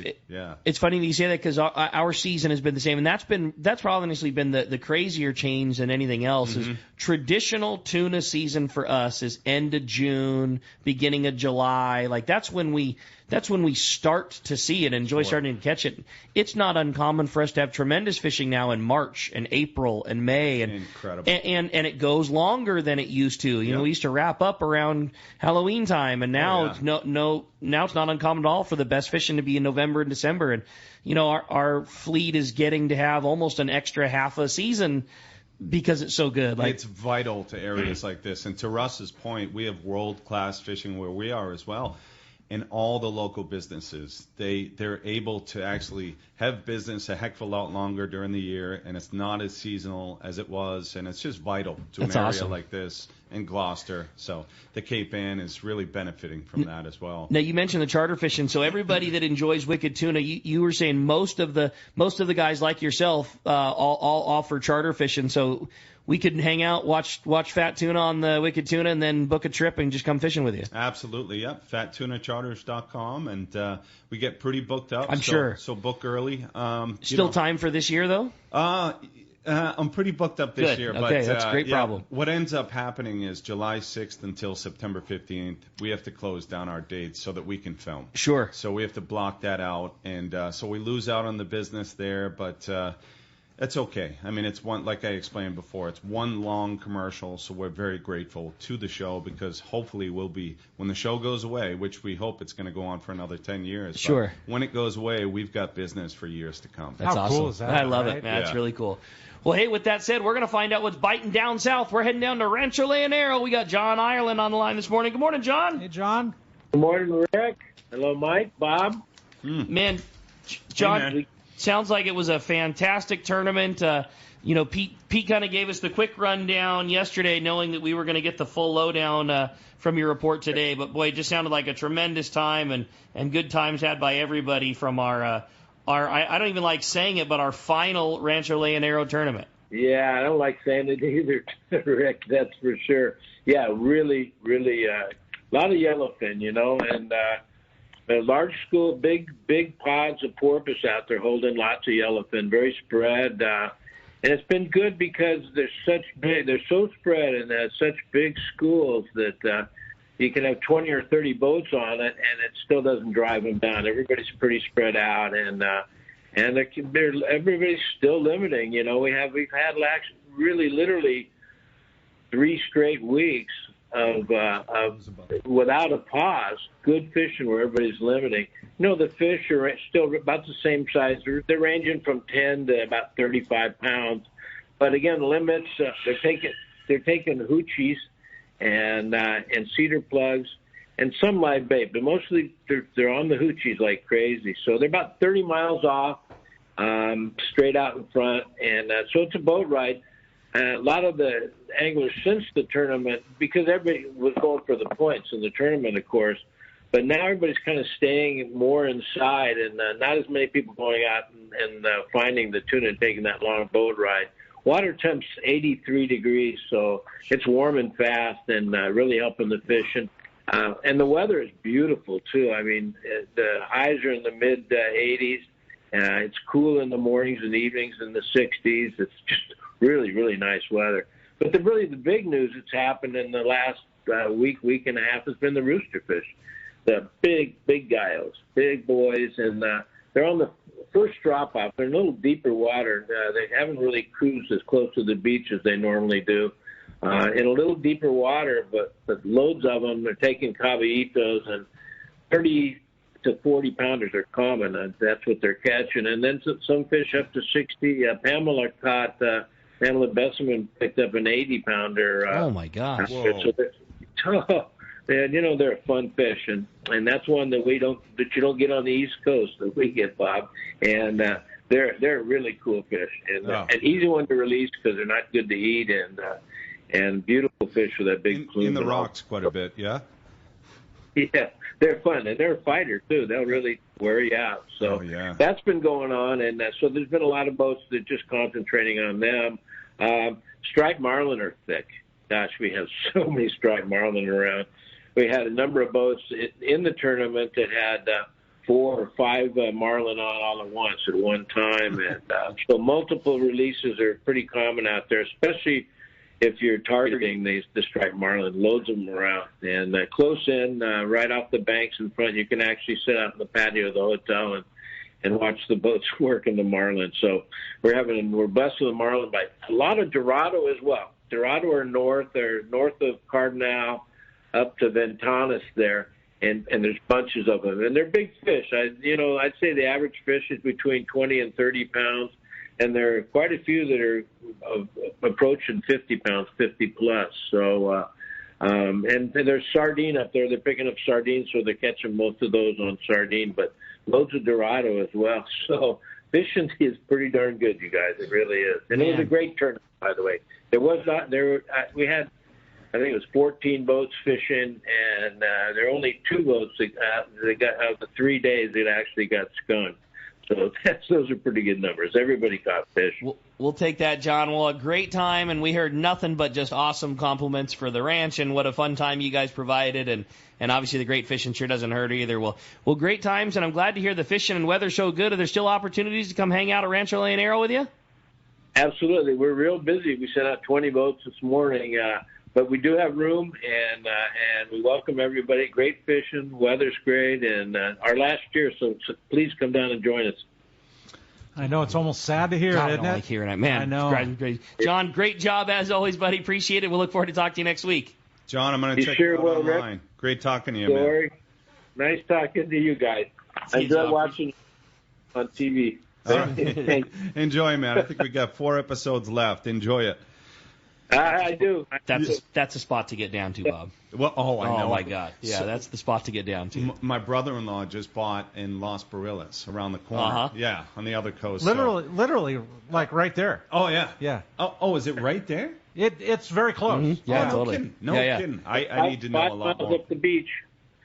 B: funny that you say that, because our season has been the same, and that's probably honestly been the crazier change than anything else. Mm-hmm. Is traditional tuna season for us is end of June, beginning of July. Like that's when we start to see it, enjoy starting to catch it. It's not uncommon for us to have tremendous fishing now in March and April and May, and
H: incredible.
B: And it goes longer than it used to. We used to wrap up around Halloween time, and now it's now it's not uncommon at all for the best fishing to be in November and December. And our fleet is getting to have almost an extra half a season because it's so good.
H: It's vital to areas like this. And to Russ's point, we have world-class fishing where we are as well. And all the local businesses, they're able to actually have business a heck of a lot longer during the year, and it's not as seasonal as it was, and it's just vital to an area like this in Gloucester. So the Cape Ann is really benefiting from that as well.
B: Now, you mentioned the charter fishing, so everybody that enjoys wicked tuna, you were saying most of the guys like yourself all offer charter fishing, so we could hang out, watch Fat Tuna on the Wicked Tuna, and then book a trip and just come fishing with you.
H: Absolutely, yep. FatTunaCharters.com, and we get pretty booked up.
B: I'm sure.
H: So book early.
B: Still time for this year, though?
H: I'm pretty booked up this year.
B: Okay,
H: but,
B: that's a great problem.
H: What ends up happening is July 6th until September 15th, we have to close down our dates so that we can film.
B: Sure.
H: So we have to block that out, and so we lose out on the business there, but It's okay. I mean, it's one, like I explained before, it's one long commercial, so we're very grateful to the show because hopefully we'll be, when the show goes away, which we hope it's going to go on for another 10 years.
B: Sure.
H: But when it goes away, we've got business for years to come.
B: That's
G: How
B: awesome.
G: cool is that?
B: I love
G: right?
B: it, man. It's really cool. Well, hey, with that said, we're going to find out what's biting down south. We're heading down to Rancho Leonero. We got John Ireland on the line this morning. Good morning, John.
G: Hey, John.
N: Good morning, Rick. Hello, Mike, Bob.
B: Man, John,
H: Hey, man.
B: Sounds like it was a fantastic tournament. Pete kind of gave us the quick rundown yesterday, knowing that we were going to get the full lowdown from your report today. But, boy, it just sounded like a tremendous time and good times had by everybody from our I don't even like saying it, but our final Rancho Leonero tournament.
N: Yeah, I don't like saying it either, Rick, that's for sure. Yeah, really, a lot of yellowfin, and a large school, big pods of porpoise out there holding lots of yellowfin, very spread. And it's been good because they're so spread and such big schools that you can have 20 or 30 boats on it, and it still doesn't drive them down. Everybody's pretty spread out, and everybody's still limiting. We've had really literally 3 straight weeks of without a pause, good fishing where everybody's limiting. The fish are still about the same size. They're ranging from 10 to about 35 pounds. But again, limits. They're taking hoochies and cedar plugs and some live bait, but mostly they're on the hoochies like crazy. So they're about 30 miles off, straight out in front, and so it's a boat ride. a lot of the anglers since the tournament, because everybody was going for the points in the tournament, of course, but now everybody's kind of staying more inside, and not as many people going out and finding the tuna and taking that long boat ride. Water temp's 83 degrees, so it's warm and fast and really helping the fishing. And the weather is beautiful, too. I mean, the highs are in the mid-80s. It's cool in the mornings and evenings in the 60s. It's just really, really nice weather. But the big news that's happened in the last week and a half has been the roosterfish. The big guyos, big boys, and they're on the first drop-off. They're in a little deeper water. They haven't really cruised as close to the beach as they normally do. In a little deeper water, but loads of them. They're taking caballitos, and 30 to 40 pounders are common. That's what they're catching. And then some fish up to 60. Pamela Besseman picked up an 80-pounder.
B: Oh, my gosh.
N: So and they're a fun fish, and that's one that you don't get on the East Coast that we get, Bob. And they're a really cool fish, and an easy one to release because they're not good to eat, and beautiful fish with that big plume.
H: In the rocks quite a bit, yeah?
N: Yeah, they're fun, and they're a fighter, too. They'll really wear you out. So that's been going on, and so there's been a lot of boats that are just concentrating on them. Striped marlin are thick. Gosh, we have so many striped marlin around. We had a number of boats in the tournament that had 4 or 5 marlin on all at once at one time. And so multiple releases are pretty common out there, especially if you're targeting the striped marlin. Loads of them around. And close in, right off the banks in front, you can actually sit out in the patio of the hotel and watch the boats working the marlin. So we're blessed with the marlin bite. A lot of Dorado as well. Dorado are north of Cardinal, up to Ventanas there, and there's bunches of them, and they're big fish. I'd say the average fish is between 20 and 30 pounds, and there are quite a few that are approaching 50 pounds, 50 plus. So, and there's sardine up there. They're picking up sardines, so they're catching most of those on sardine, but loads of Dorado as well. So fishing is pretty darn good, you guys. It really is, and it was a great tournament, by the way. We had, I think it was 14 boats fishing, and there are only 2 boats that got out of the 3 days that actually got skunked. So those are pretty good numbers. Everybody caught fish.
B: We'll take that, John. Well, a great time, and we heard nothing but just awesome compliments for the ranch and what a fun time you guys provided, and obviously the great fishing sure doesn't hurt either. Well, great times, and I'm glad to hear the fishing and weather so good. Are there still opportunities to come hang out at Rancho Leonero with you?
N: Absolutely. We're real busy. We sent out 20 boats this morning, but we do have room, and we welcome everybody. Great fishing, weather's great, and our last year, so please come down and join us.
G: I know, it's almost sad to hear,
B: God,
G: isn't
B: I don't
G: it?
B: like hearing it. Man,
G: I know.
B: It's great. John, great job as always, buddy. Appreciate it. We'll look forward to talking to you next week.
H: John, I'm going to check you out online. Rick. Great talking to you, man.
N: Nice talking to you guys. I enjoy watching on TV.
H: Enjoy, man. I think we got 4 episodes left. Enjoy it.
N: I do.
B: That's a spot to get down to, Bob.
H: Well, I know.
B: Oh, my God. Yeah, so, that's the spot to get down to.
H: My brother-in-law just bought in Los Barillas, around the corner.
B: Uh-huh.
H: Yeah, on the other coast.
G: Literally, like right there.
H: Oh, yeah.
G: Yeah.
H: Oh, is it right there?
G: It's very close.
B: Mm-hmm. Yeah,
H: totally. Kidding. No kidding. I need to know a lot more.
N: 5 miles up the beach.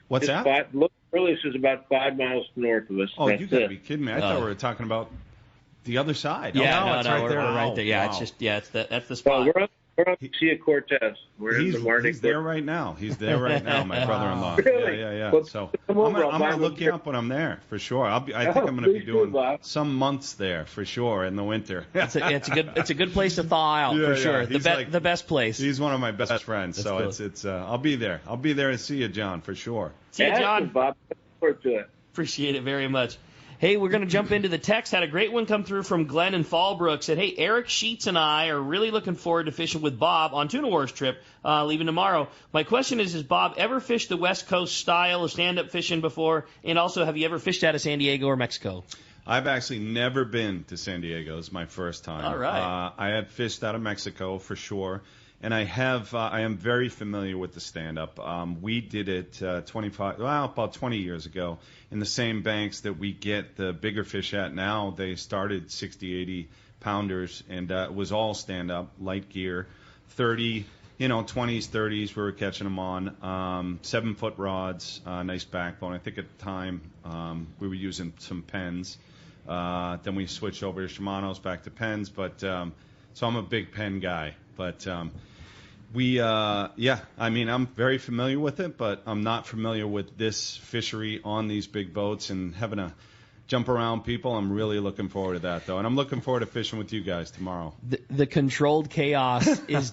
H: What's that?
N: Los Barillas is about 5 miles north of us.
H: Oh, you got to be kidding me. I thought we were talking about the other side.
B: Yeah,
G: it's right there.
B: We're right there. Yeah,
H: wow.
B: that's the spot.
N: We're on Garcia Cortez.
H: He's there right now. He's there right now, my brother-in-law.
N: Really?
H: Yeah.
N: Well,
H: so I'm gonna look you up when I'm there for sure. I think I'm gonna be doing some months there for sure in the winter.
B: It's a good place to thaw out for sure. The best place.
H: He's one of my best friends, so cool. It's I'll be there. I'll be there to see you, John, for sure.
B: See you, John.
N: Bob. Look forward to it.
B: Appreciate it very much. Hey, we're going to jump into the text. Had a great one come through from Glenn in Fallbrook. Said, hey, Eric Sheets and I are really looking forward to fishing with Bob on Tuna Wars trip, leaving tomorrow. My question is Bob ever fished the West Coast style of stand-up fishing before? And also, have you ever fished out of San Diego or Mexico?
H: I've actually never been to San Diego. It's my first time.
B: All right.
H: I had fished out of Mexico for sure. And I am very familiar with the stand-up. We did it about 20 years ago in the same banks that we get the bigger fish at now. They started 60, 80 pounders, and it was all stand-up, light gear, 30, 20s, 30s. We were catching them on 7-foot rods, nice backbone. I think at the time we were using some Penns. Then we switched over to Shimano's, back to Penns. But so I'm a big Penn guy. But I'm very familiar with it, but I'm not familiar with this fishery on these big boats and having to jump around people. I'm really looking forward to that, though. And I'm looking forward to fishing with you guys tomorrow.
B: The controlled chaos is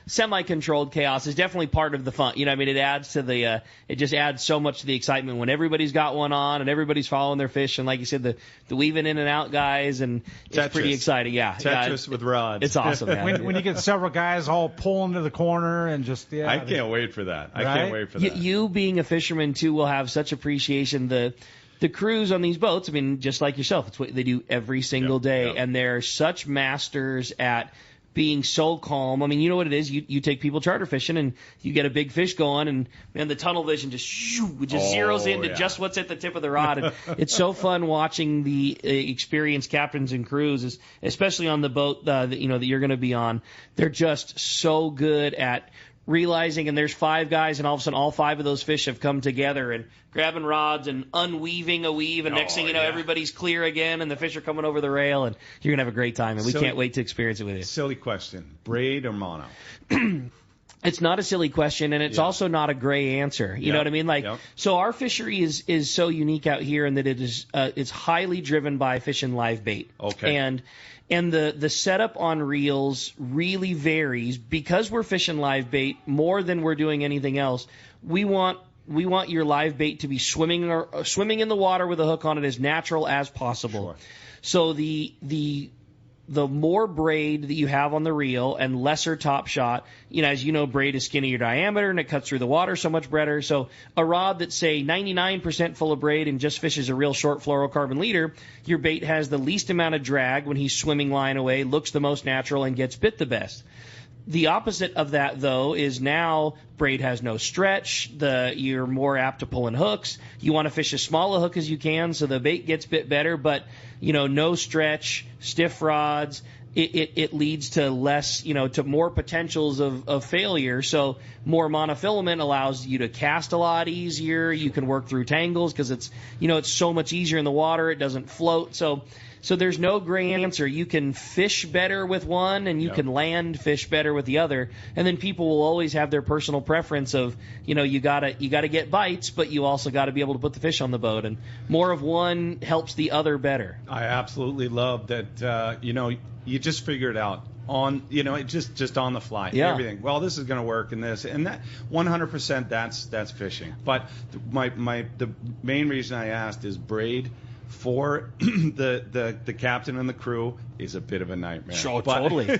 B: semi-controlled chaos is definitely part of the fun. It adds to it just adds so much to the excitement when everybody's got one on and everybody's following their fish. And like you said, the weaving in and out guys, and it's pretty exciting. Yeah.
H: Tetris with rods.
B: It's awesome, man.
G: when you get several guys all pulling to the corner and just,
H: I can't wait for that. I can't wait for that.
B: You being a fisherman, too, will have such appreciation. The crews on these boats, just like yourself, it's what they do every single day, and they're such masters at being so calm. You know what it is? You take people charter fishing, and you get a big fish going, and the tunnel vision just zeroes into just what's at the tip of the rod. And it's so fun watching the experienced captains and crews, especially on the boat that you're going to be on. They're just so good at realizing, and there's 5 guys, and all of a sudden all 5 of those fish have come together and grabbing rods and unweaving a weave, and next thing you know, everybody's clear again, and the fish are coming over the rail, and you're gonna have a great time, and we can't wait to experience it with you.
H: Silly question: braid or mono?
B: It's not a silly question, and it's also not a gray answer. You know what I mean? So our fishery is so unique out here in that it is it's highly driven by fishing live bait.
H: Okay.
B: And the setup on reels really varies because we're fishing live bait more than we're doing anything else. We want your live bait to be swimming in the water with a hook on it as natural as possible.
H: Sure.
B: So the more braid that you have on the reel and lesser top shot, as you know, braid is skinnier diameter and it cuts through the water so much better. So a rod that's, say, 99% full of braid and just fishes a real short fluorocarbon leader, your bait has the least amount of drag when he's swimming line away, looks the most natural, and gets bit the best. The opposite of that, though, is now braid has no stretch. You're more apt to pull in hooks. You want to fish as small a hook as you can so the bait gets bit better, but, no stretch, stiff rods. It leads to less, to more potentials of failure. So more monofilament allows you to cast a lot easier. You can work through tangles because it's so much easier in the water. It doesn't float. So there's no gray answer. You can fish better with one, and you can land fish better with the other. And then people will always have their personal preference of, you gotta get bites, but you also got to be able to put the fish on the boat. And more of one helps the other better.
H: I absolutely love that. You just figure it out on, just on the fly.
B: Yeah.
H: Everything. Well, this is going to work in this, and that 100%. That's fishing. But the main reason I asked is braid for the captain and the crew is a bit of a nightmare.
B: Sure, totally.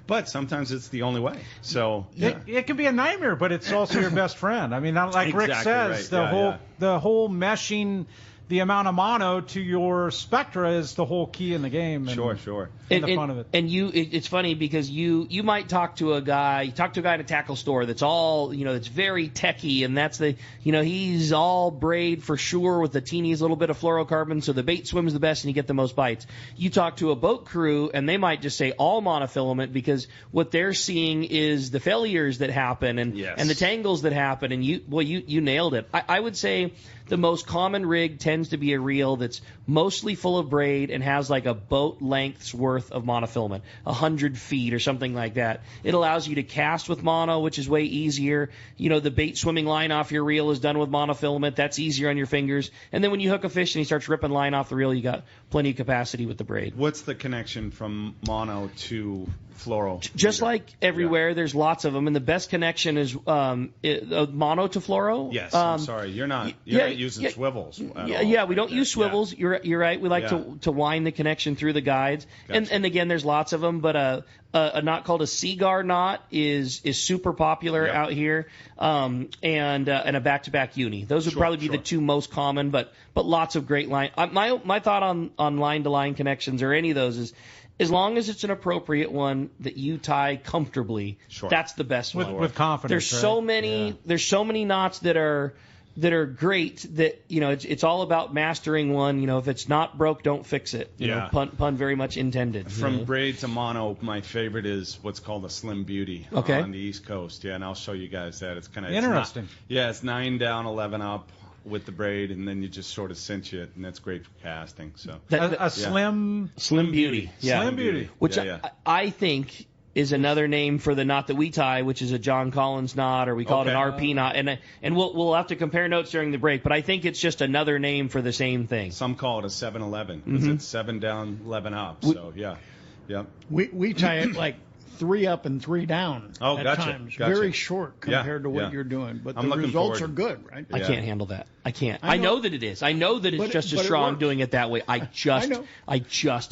H: But sometimes it's the only way. So
G: it can be a nightmare, but it's also your best friend. Like Rick says,
H: right.
G: the whole meshing the amount of mono to your spectra is the whole key in the game. And,
H: Sure.
G: And the fun of it.
B: And it's funny because you might talk to a guy in a tackle store that's all, that's very techie, and that's he's all braid for sure with the teeniest little bit of fluorocarbon, so the bait swims the best and you get the most bites. You talk to a boat crew and they might just say all monofilament because what they're seeing is the failures that happen and the tangles that happen, and you nailed it. I would say the most common rig tends to be a reel that's mostly full of braid and has like a boat length's worth of monofilament, 100 feet or something like that. It allows you to cast with mono, which is way easier. The bait swimming line off your reel is done with monofilament. That's easier on your fingers. And then when you hook a fish and he starts ripping line off the reel, you got plenty of capacity with the braid.
H: What's the connection from mono to fluoro?
B: Just like everywhere, there's lots of them, and the best connection is mono to fluoro.
H: Yes, I'm sorry, you're not using swivels.
B: We don't use swivels. You're right. We like to wind the connection through the guides,
H: Gotcha.
B: and again, there's lots of them, but a knot called a cigar knot is super popular out here, and a back-to-back uni. Those would probably be the two most common, but lots of great line. My thought on line-to-line connections or any of those as long as it's an appropriate one that you tie comfortably, that's the best one.
G: With confidence.
B: There's so many knots that are great that, it's all about mastering one. If it's not broke, don't fix it. Pun very much intended.
H: From braid to mono, my favorite is what's called a Slim Beauty on the East Coast. Yeah, and I'll show you guys that. It's kind of
G: interesting.
H: It's 9 down, 11 up with the braid, and then you just sort of cinch it, and that's great for casting. So
G: Slim
B: Beauty. Yeah.
G: Slim Beauty.
B: Which I think is another name for the knot that we tie, which is a John Collins knot, or we call it an RP knot. And we'll have to compare notes during the break, but I think it's just another name for the same thing.
H: Some call it a 7-11 because it's 7 down, 11 up. So
I: we tie it like 3 up and 3 down at times. Very short compared to what you're doing, but the results are good, right?
B: I can't handle that. I can't. I know that it is. I know that it's just as strong doing it that way. I just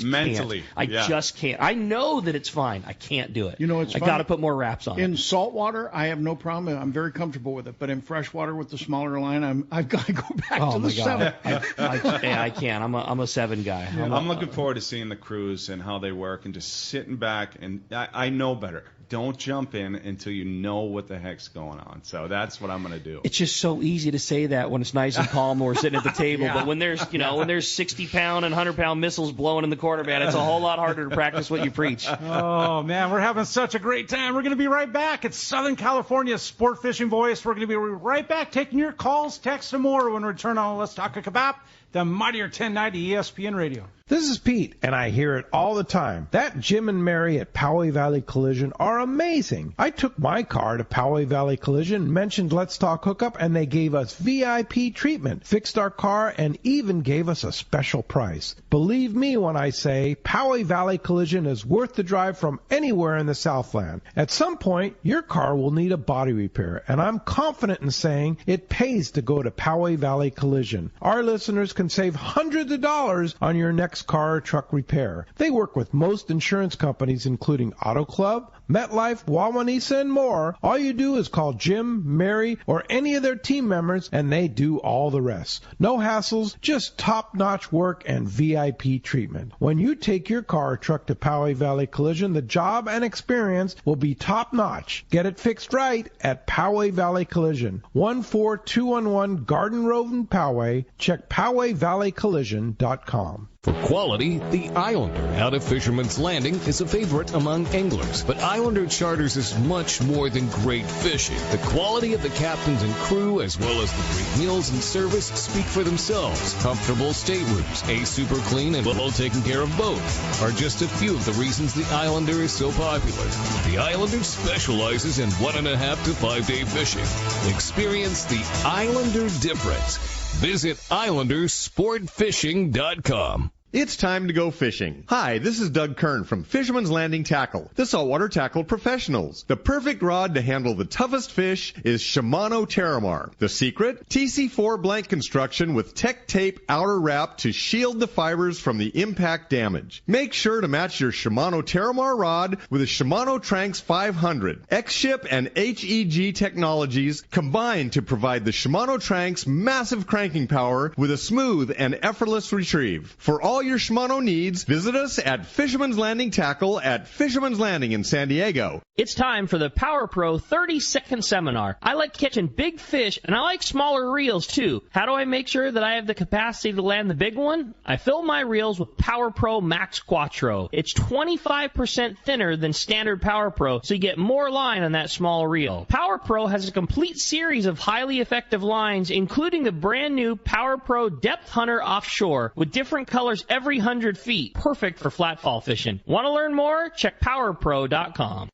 H: mentally
B: can't. I just can't. I know that it's fine. I can't do it.
I: It's
B: I got to put more wraps on.
I: In salt water, I have no problem. I'm very comfortable with it. But in fresh water with the smaller line, I've got to go back to the 7.
B: I can't. I'm a 7 guy.
H: I'm looking forward to seeing the crews and how they work and just sitting back. And I know better. Don't jump in until you know what the heck's going on. So that's what I'm going to do.
B: It's just so easy to say that when it's nice and calm or we're sitting at the table. But when there's, when there's 60-pound and 100-pound missiles blowing in the corner, man, it's a whole lot harder to practice what you preach.
G: Oh, man, we're having such a great time. We're going to be right back. It's Southern California's Sport Fishing Voice. We're going to be right back taking your calls, texts, and more when we return on Let's Talk Hookup, the mightier 1090 ESPN Radio.
F: This is Pete, and I hear it all the time. That Jim and Mary at Poway Valley Collision are amazing. I took my car to Poway Valley Collision, mentioned Let's Talk Hookup, and they gave us VIP treatment, fixed our car, and even gave us a special price. Believe me when I say Poway Valley Collision is worth the drive from anywhere in the Southland. At some point, your car will need a body repair, and I'm confident in saying it pays to go to Poway Valley Collision. Our listeners can save hundreds of dollars on your next car or truck repair. They work with most insurance companies, including Auto Club, MetLife, Wawanesa, and more. All you do is call Jim, Mary, or any of their team members, and they do all the rest. No hassles, just top-notch work and VIP treatment. When you take your car or truck to Poway Valley Collision, the job and experience will be top-notch. Get it fixed right at Poway Valley Collision, 14211 Garden Road in Poway. Check PowayValleyCollision.com.
K: For quality, the Islander out of Fisherman's Landing is a favorite among anglers. But Islander Charters is much more than great fishing. The quality of the captains and crew, as well as the great meals and service, speak for themselves. Comfortable staterooms, a super clean and well taken care of boat are just a few of the reasons the Islander is so popular. The Islander specializes in 1.5 to 5 day fishing. Experience the Islander difference. Visit IslanderSportFishing.com.
J: It's time to go fishing. Hi, this is Doug Kern from Fisherman's Landing Tackle, the saltwater tackle professionals. The perfect rod to handle the toughest fish is Shimano Terramar. The secret? TC4 blank construction with Tech Tape outer wrap to shield the fibers from the impact damage. Make sure to match your Shimano Terramar rod with a Shimano Tranx 500. X-Ship and HEG technologies combine to provide the Shimano Tranx massive cranking power with a smooth and effortless retrieve. For all your Shimano needs, visit us at Fisherman's Landing Tackle at Fisherman's Landing in San Diego.
B: It's time for the Power Pro 30-second seminar. I like catching big fish, and I like smaller reels, too. How do I make sure that I have the capacity to land the big one? I fill my reels with Power Pro Max Quattro. It's 25% thinner than standard Power Pro, so you get more line on that small reel. Power Pro has a complete series of highly effective lines, including the brand new Power Pro Depth Hunter Offshore, with different colors every 100 feet. Perfect for flatfall fishing. Want to learn more? Check PowerPro.com.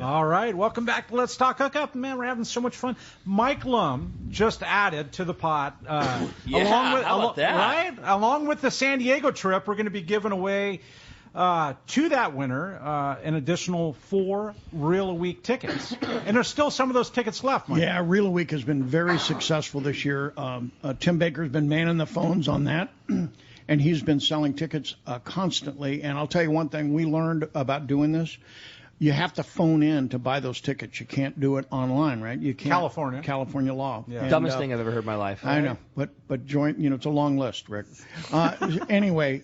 G: All right, welcome back to Let's Talk Hookup. Man, we're having so much fun. Mike Lum just added to the pot.
B: How about that?
G: Right? Along with the San Diego trip, we're going to be giving away to that winner an additional 4 Reel a Week tickets. And there's still some of those tickets left, Mike.
I: Yeah, Reel a Week has been very successful this year. Tim Baker's been manning the phones on that, and he's been selling tickets constantly. And I'll tell you one thing we learned about doing this. you have to phone in to buy those tickets. You can't do it online, right? You can't. California law.
B: Yeah. Dumbest thing I've ever heard in my life.
I: I know, but join. It's a long list, Rick. Anyway,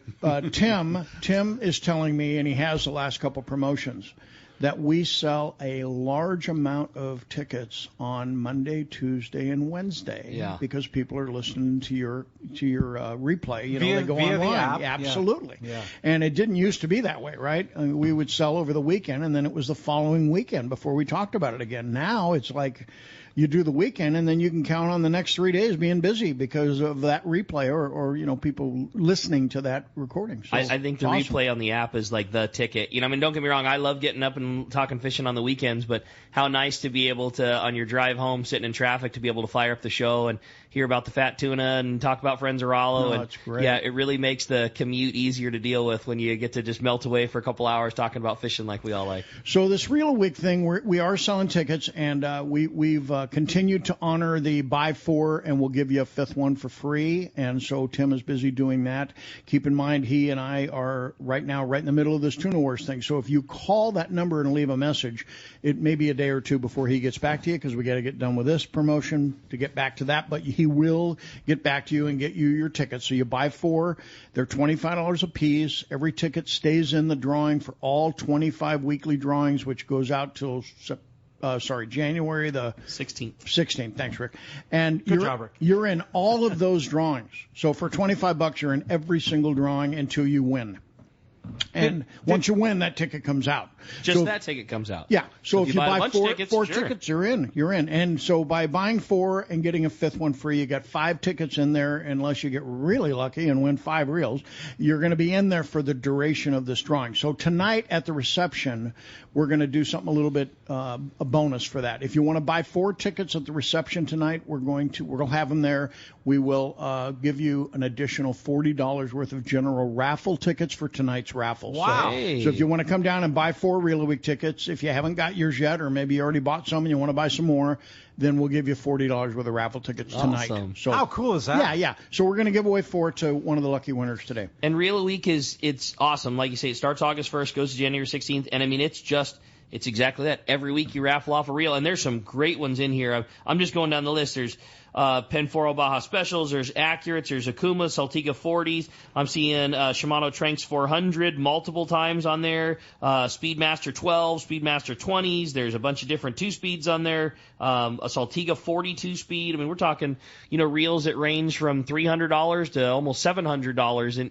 I: Tim is telling me, and he has the last couple promotions, that we sell a large amount of tickets on Monday, Tuesday, and Wednesday.
B: Yeah.
I: Because people are listening to your replay.
G: Via-
I: they go
G: via the
I: online.
G: app.
I: Absolutely.
G: Yeah.
I: And it didn't used to be that way, right? I mean, we would sell over the weekend, and then it was the following weekend before we talked about it again. Now it's like you do the weekend, and then you can count on the next 3 days being busy because of that replay or people listening to that recording. So
B: I think the replay on the app is like the ticket. Don't get me wrong, I love getting up and talking fishing on the weekends, but how nice to be able to, on your drive home, sitting in traffic, to be able to fire up the show and hear about the fat tuna and talk about friends of Rollo. And
I: that's great.
B: yeah, it really makes the commute easier to deal with when you get to just melt away for a couple hours talking about fishing like we all like.
I: So this Reel a Week thing, we are selling tickets, and we've continued to honor the buy four, and we'll give you a fifth one for free. And so Tim is busy doing that. Keep in mind, he and I are right now right in the middle of this Tuna Wars thing. So if you call that number and leave a message, it may be a day or two before he gets back to you, because we got to get done with this promotion to get back to that. But he will get back to you and get you your tickets. So you buy four. They're $25 a piece. Every ticket stays in the drawing for all 25 weekly drawings, which goes out till January the 16th. Thanks, Rick. And
G: Good job, Rick.
I: You're in all of those drawings. So for $25, you're in every single drawing until you win. And once you win, that ticket comes out.
B: That ticket comes out.
I: Yeah. So if you buy four
B: sure.
I: tickets, you're in. And so by buying four and getting a fifth one free, you got 5 tickets in there, unless you get really lucky and win 5 reels. You're going to be in there for the duration of this drawing. So tonight at the reception, we're going to do something a little bit a bonus for that. If you want to buy 4 tickets at the reception tonight, we'll have them there. We will give you an additional $40 worth of general raffle tickets for tonight's raffle.
G: Wow.
I: So if you want to come down and buy 4 Reel a Week tickets, if you haven't got yours yet, or maybe you already bought some and you want to buy some more, then we'll give you $40 worth of raffle tickets tonight.
B: Awesome.
I: So
G: how cool is that?
I: Yeah. So we're going to give away 4 to one of the lucky winners today.
B: And Reel a Week it's awesome. Like you say, it starts August 1st, goes to January 16th, and I mean it's exactly that. Every week you raffle off a reel, and there's some great ones in here. I'm just going down the list. There's Penforo Baja Specials, there's Accurates, there's Akuma, Saltiga 40s. I'm seeing Shimano Tranks 400 multiple times on there, Speedmaster 12, Speedmaster 20s. There's a bunch of different 2-speeds on there, a Saltiga 42 speed. I mean, we're talking, reels that range from $300 to almost $700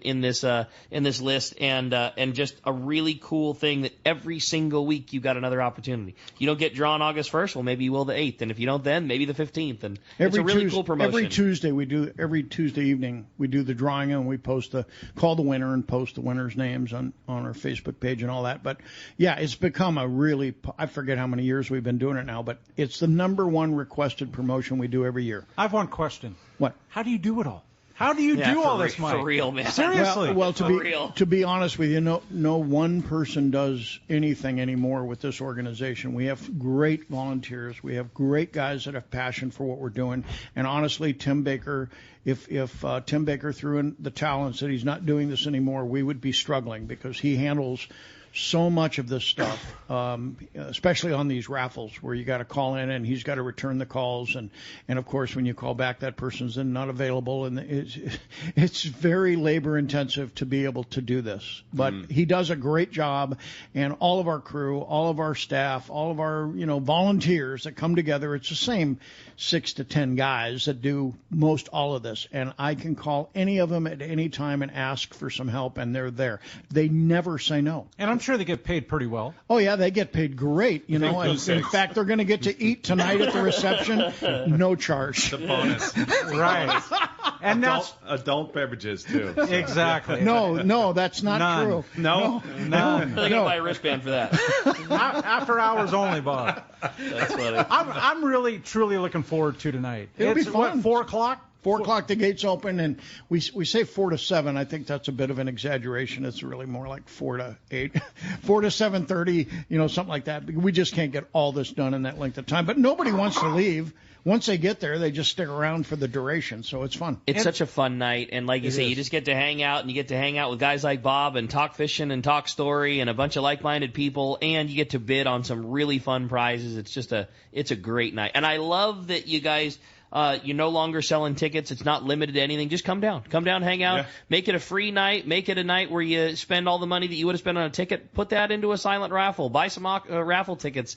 B: in this list, and just a really cool thing that every single week you got another opportunity. You don't get drawn August 1st, well, maybe you will the 8th, and if you don't then, maybe the 15th, and it's a really cool promotion.
I: Every Tuesday evening we do the drawing, and we call the winner and post the winner's names on our Facebook page and all that. But yeah, it's become I forget how many years we've been doing it now, but it's the number one requested promotion we do every year.
G: I have one question.
I: What?
G: How do you do it all? How do you do all this, Mike?
B: For real, man.
G: Seriously.
I: Well, to be honest with you, no one person does anything anymore with this organization. We have great volunteers. We have great guys that have passion for what we're doing. And honestly, Tim Baker, if Tim Baker threw in the towel and said he's not doing this anymore, we would be struggling, because he handles so much of this stuff, especially on these raffles where you got to call in and he's got to return the calls, and of course when you call back, that person's then not available, and it's very labor intensive to be able to do this. But he does a great job, and all of our crew, all of our staff, all of our volunteers that come together, it's the same 6 to 10 guys that do most all of this, and I can call any of them at any time and ask for some help, and they're there. They never say no.
G: And I'm sure they get paid pretty well.
I: Oh yeah, they get paid great. In fact, they're going to get to eat tonight at the reception, no charge.
H: The bonus,
G: right? And
H: adult beverages too.
G: Exactly.
I: No, that's not true.
H: No.
B: They're going to buy a wristband for that.
G: After hours only, Bob.
B: That's funny.
G: I'm really truly looking forward to tonight.
I: It'll be fun.
G: What, 4 o'clock?
I: 4 o'clock the gates open, and we say 4 to 7. I think that's a bit of an exaggeration. It's really more like 4 to 8, 4 to 7:30, something like that. We just can't get all this done in that length of time. But nobody wants to leave. Once they get there, they just stick around for the duration, so it's fun.
B: It's such a fun night, and like you say, you just get to hang out, and you get to hang out with guys like Bob and talk fishing and talk story and a bunch of like-minded people, and you get to bid on some really fun prizes. It's a great night. And I love that you guys, you're no longer selling tickets. It's not limited to anything. Just come down, hang out, make it a free night, make it a night where you spend all the money that you would have spent on a ticket, put that into a silent raffle, buy some raffle tickets.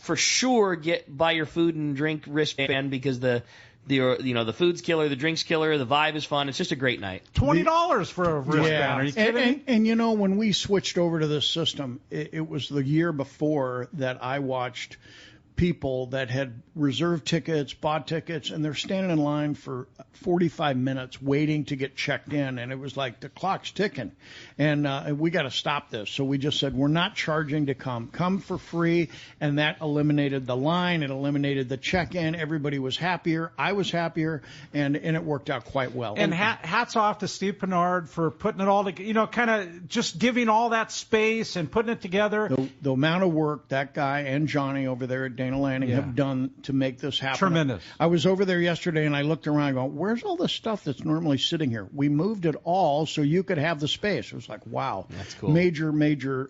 B: For sure buy your food and drink wristband because the food's killer, the drink's killer, the vibe is fun. It's just a great night.
G: $20 for a wristband.
I: Yeah.
G: Are you kidding?
I: And when we switched over to this system, it was the year before that I watched people that had reserved tickets, bought tickets, and they're standing in line for 45 minutes waiting to get checked in, and it was like the clock's ticking, and we got to stop this. So we just said we're not charging to come for free, and that eliminated the line, it eliminated the check-in. Everybody was happier, I was happier, and it worked out quite well.
G: And hats off to Steve Pennard for putting it all together, kind of just giving all that space and putting it together.
I: The amount of work that guy and Johnny over there at Dana Landing have done to make this happen.
G: Tremendous.
I: I was over there yesterday, and I looked around going, where's all the stuff that's normally sitting here? We moved it all so you could have the space. It was like, wow.
B: That's cool.
I: Major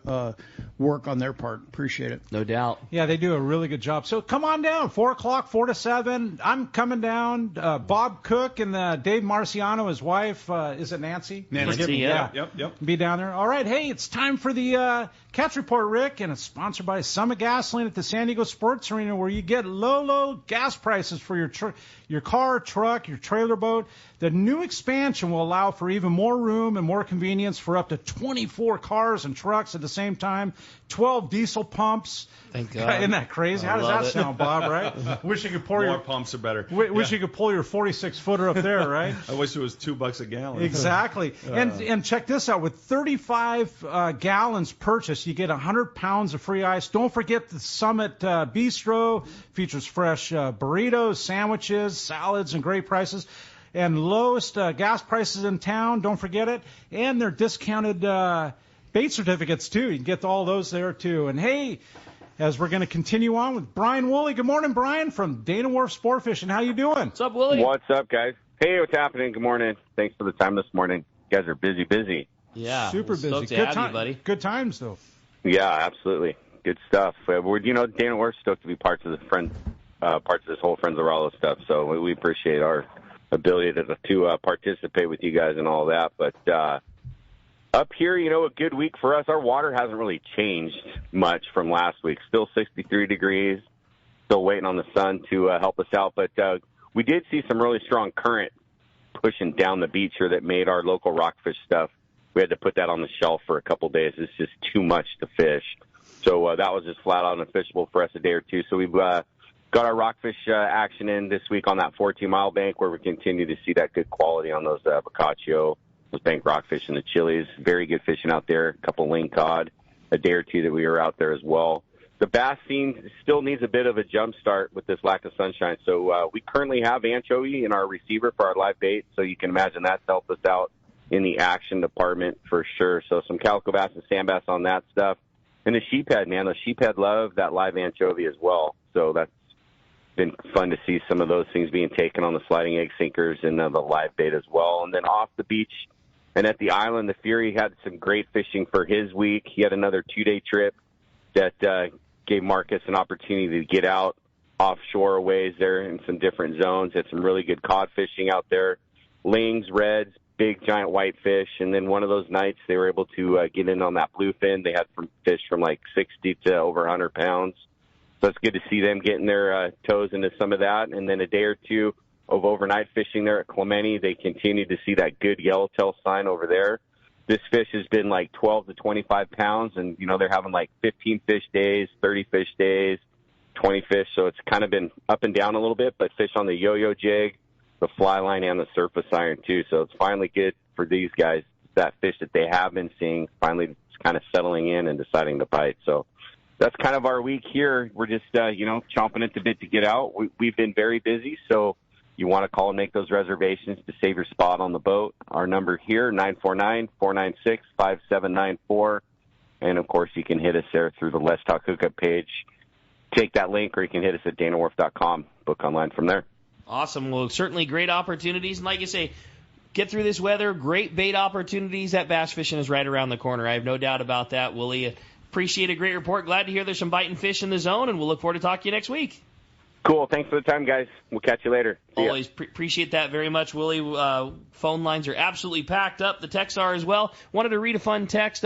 I: work on their part. Appreciate it.
B: No doubt.
G: Yeah, they do a really good job. So come on down, 4 o'clock, 4 to 7. I'm coming down. Bob Cook and Dave Marciano, his wife, is it Nancy?
B: Nancy, yeah.
H: Yep.
G: Be down there. All right, hey, it's time for the Catch Report, Rick, and it's sponsored by Summit Gasoline at the San Diego Sports Arena, where you get low gas prices for your car, truck, your trailer boat. The new expansion will allow for even more room and more convenience for up to 24 cars and trucks at the same time, 12 diesel pumps.
B: Thank God.
G: Isn't that crazy? How does that sound, Bob, right? Wish you could pour
H: More pumps are better.
G: Wish you could pull your 46-footer up there, right?
H: I wish it was $2 a gallon.
G: Exactly. And check this out. With 35 gallons purchased, you get 100 pounds of free ice. Don't forget the Summit Bistro. Features fresh burritos, sandwiches, salads, and great prices. And lowest gas prices in town. Don't forget it. And they're discounted bait certificates, too. You can get all those there, too. And, hey, as we're going to continue on with Brian Woolley. Good morning, Brian, from Dana Wharf Sport Fishing. How you doing?
B: What's up, Woolley?
O: What's up, guys? Hey, what's happening? Good morning. Thanks for the time this morning. You guys are busy.
B: Yeah.
G: Super busy.
B: Stoked to
G: Good
B: have
G: time,
B: you, buddy.
G: Good times, though.
O: Yeah, absolutely. Good stuff. Dana Wharf's stoked to be parts of this whole Friends of Rollo stuff. So we appreciate our ability to participate with you guys and all that. But up here, a good week for us. Our water hasn't really changed much from last week. Still 63 degrees. Still waiting on the sun to help us out. But we did see some really strong current pushing down the beach here that made our local rockfish stuff. We had to put that on the shelf for a couple days. It's just too much to fish. So that was just flat out unfishable for us a day or two. So we've got our rockfish action in this week on that 14-mile bank, where we continue to see that good quality on those Boccaccio, those bank rockfish and the chilies. Very good fishing out there. A couple lingcod, a day or two that we were out there as well. The bass scene still needs a bit of a jump start with this lack of sunshine. So we currently have anchovy in our receiver for our live bait, so you can imagine that's helped us out in the action department for sure. So some calico bass and sand bass on that stuff. And the sheephead, man, the sheephead love that live anchovy as well. So that's been fun to see some of those things being taken on the sliding egg sinkers and the live bait as well. And then off the beach and at the island, the Fury had some great fishing for his week. He had another 2-day trip that gave Marcus an opportunity to get out offshore a ways there in some different zones. Had some really good cod fishing out there, lings, reds, big giant whitefish. And then one of those nights they were able to get in on that bluefin. They had fish from like 60 to over 100 pounds. So it's good to see them getting their toes into some of that. And then a day or two of overnight fishing there at Clemente, they continue to see that good yellowtail sign over there. This fish has been like 12 to 25 pounds, and, they're having like 15 fish days, 30 fish days, 20 fish. So it's kind of been up and down a little bit, but fish on the yo-yo jig, the fly line, and the surface iron too. So it's finally good for these guys. That fish that they have been seeing finally kind of settling in and deciding to bite. So that's kind of our week here. We're just, chomping at the bit to get out. We've been very busy, so you want to call and make those reservations to save your spot on the boat. Our number here, 949-496-5794. And, of course, you can hit us there through the Let's Talk Hookup page. Take that link, or you can hit us at danawharf.com. Book online from there.
B: Awesome. Well, certainly great opportunities. And like you say, get through this weather. Great bait opportunities. That bass fishing is right around the corner. I have no doubt about that, Willie. Appreciate a great report. Glad to hear there's some biting fish in the zone, and we'll look forward to talking to you next week.
O: Cool. Thanks for the time, guys. We'll catch you later.
B: Always appreciate that very much, Willie. Phone lines are absolutely packed up. The texts are as well. Wanted to read a fun text.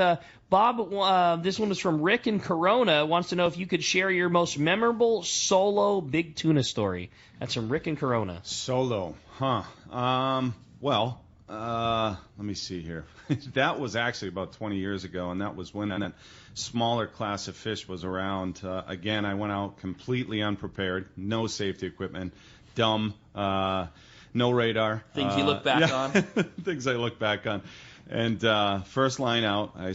B: Bob, this one was from Rick in Corona. Wants to know if you could share your most memorable solo big tuna story. That's from Rick in Corona.
H: Solo, huh? Let me see here. That was actually about 20 years ago, and that was when that smaller class of fish was around. Again, I went out completely unprepared, no safety equipment, dumb, no radar.
B: Things you look back on.
H: Things I look back on. And first line out, I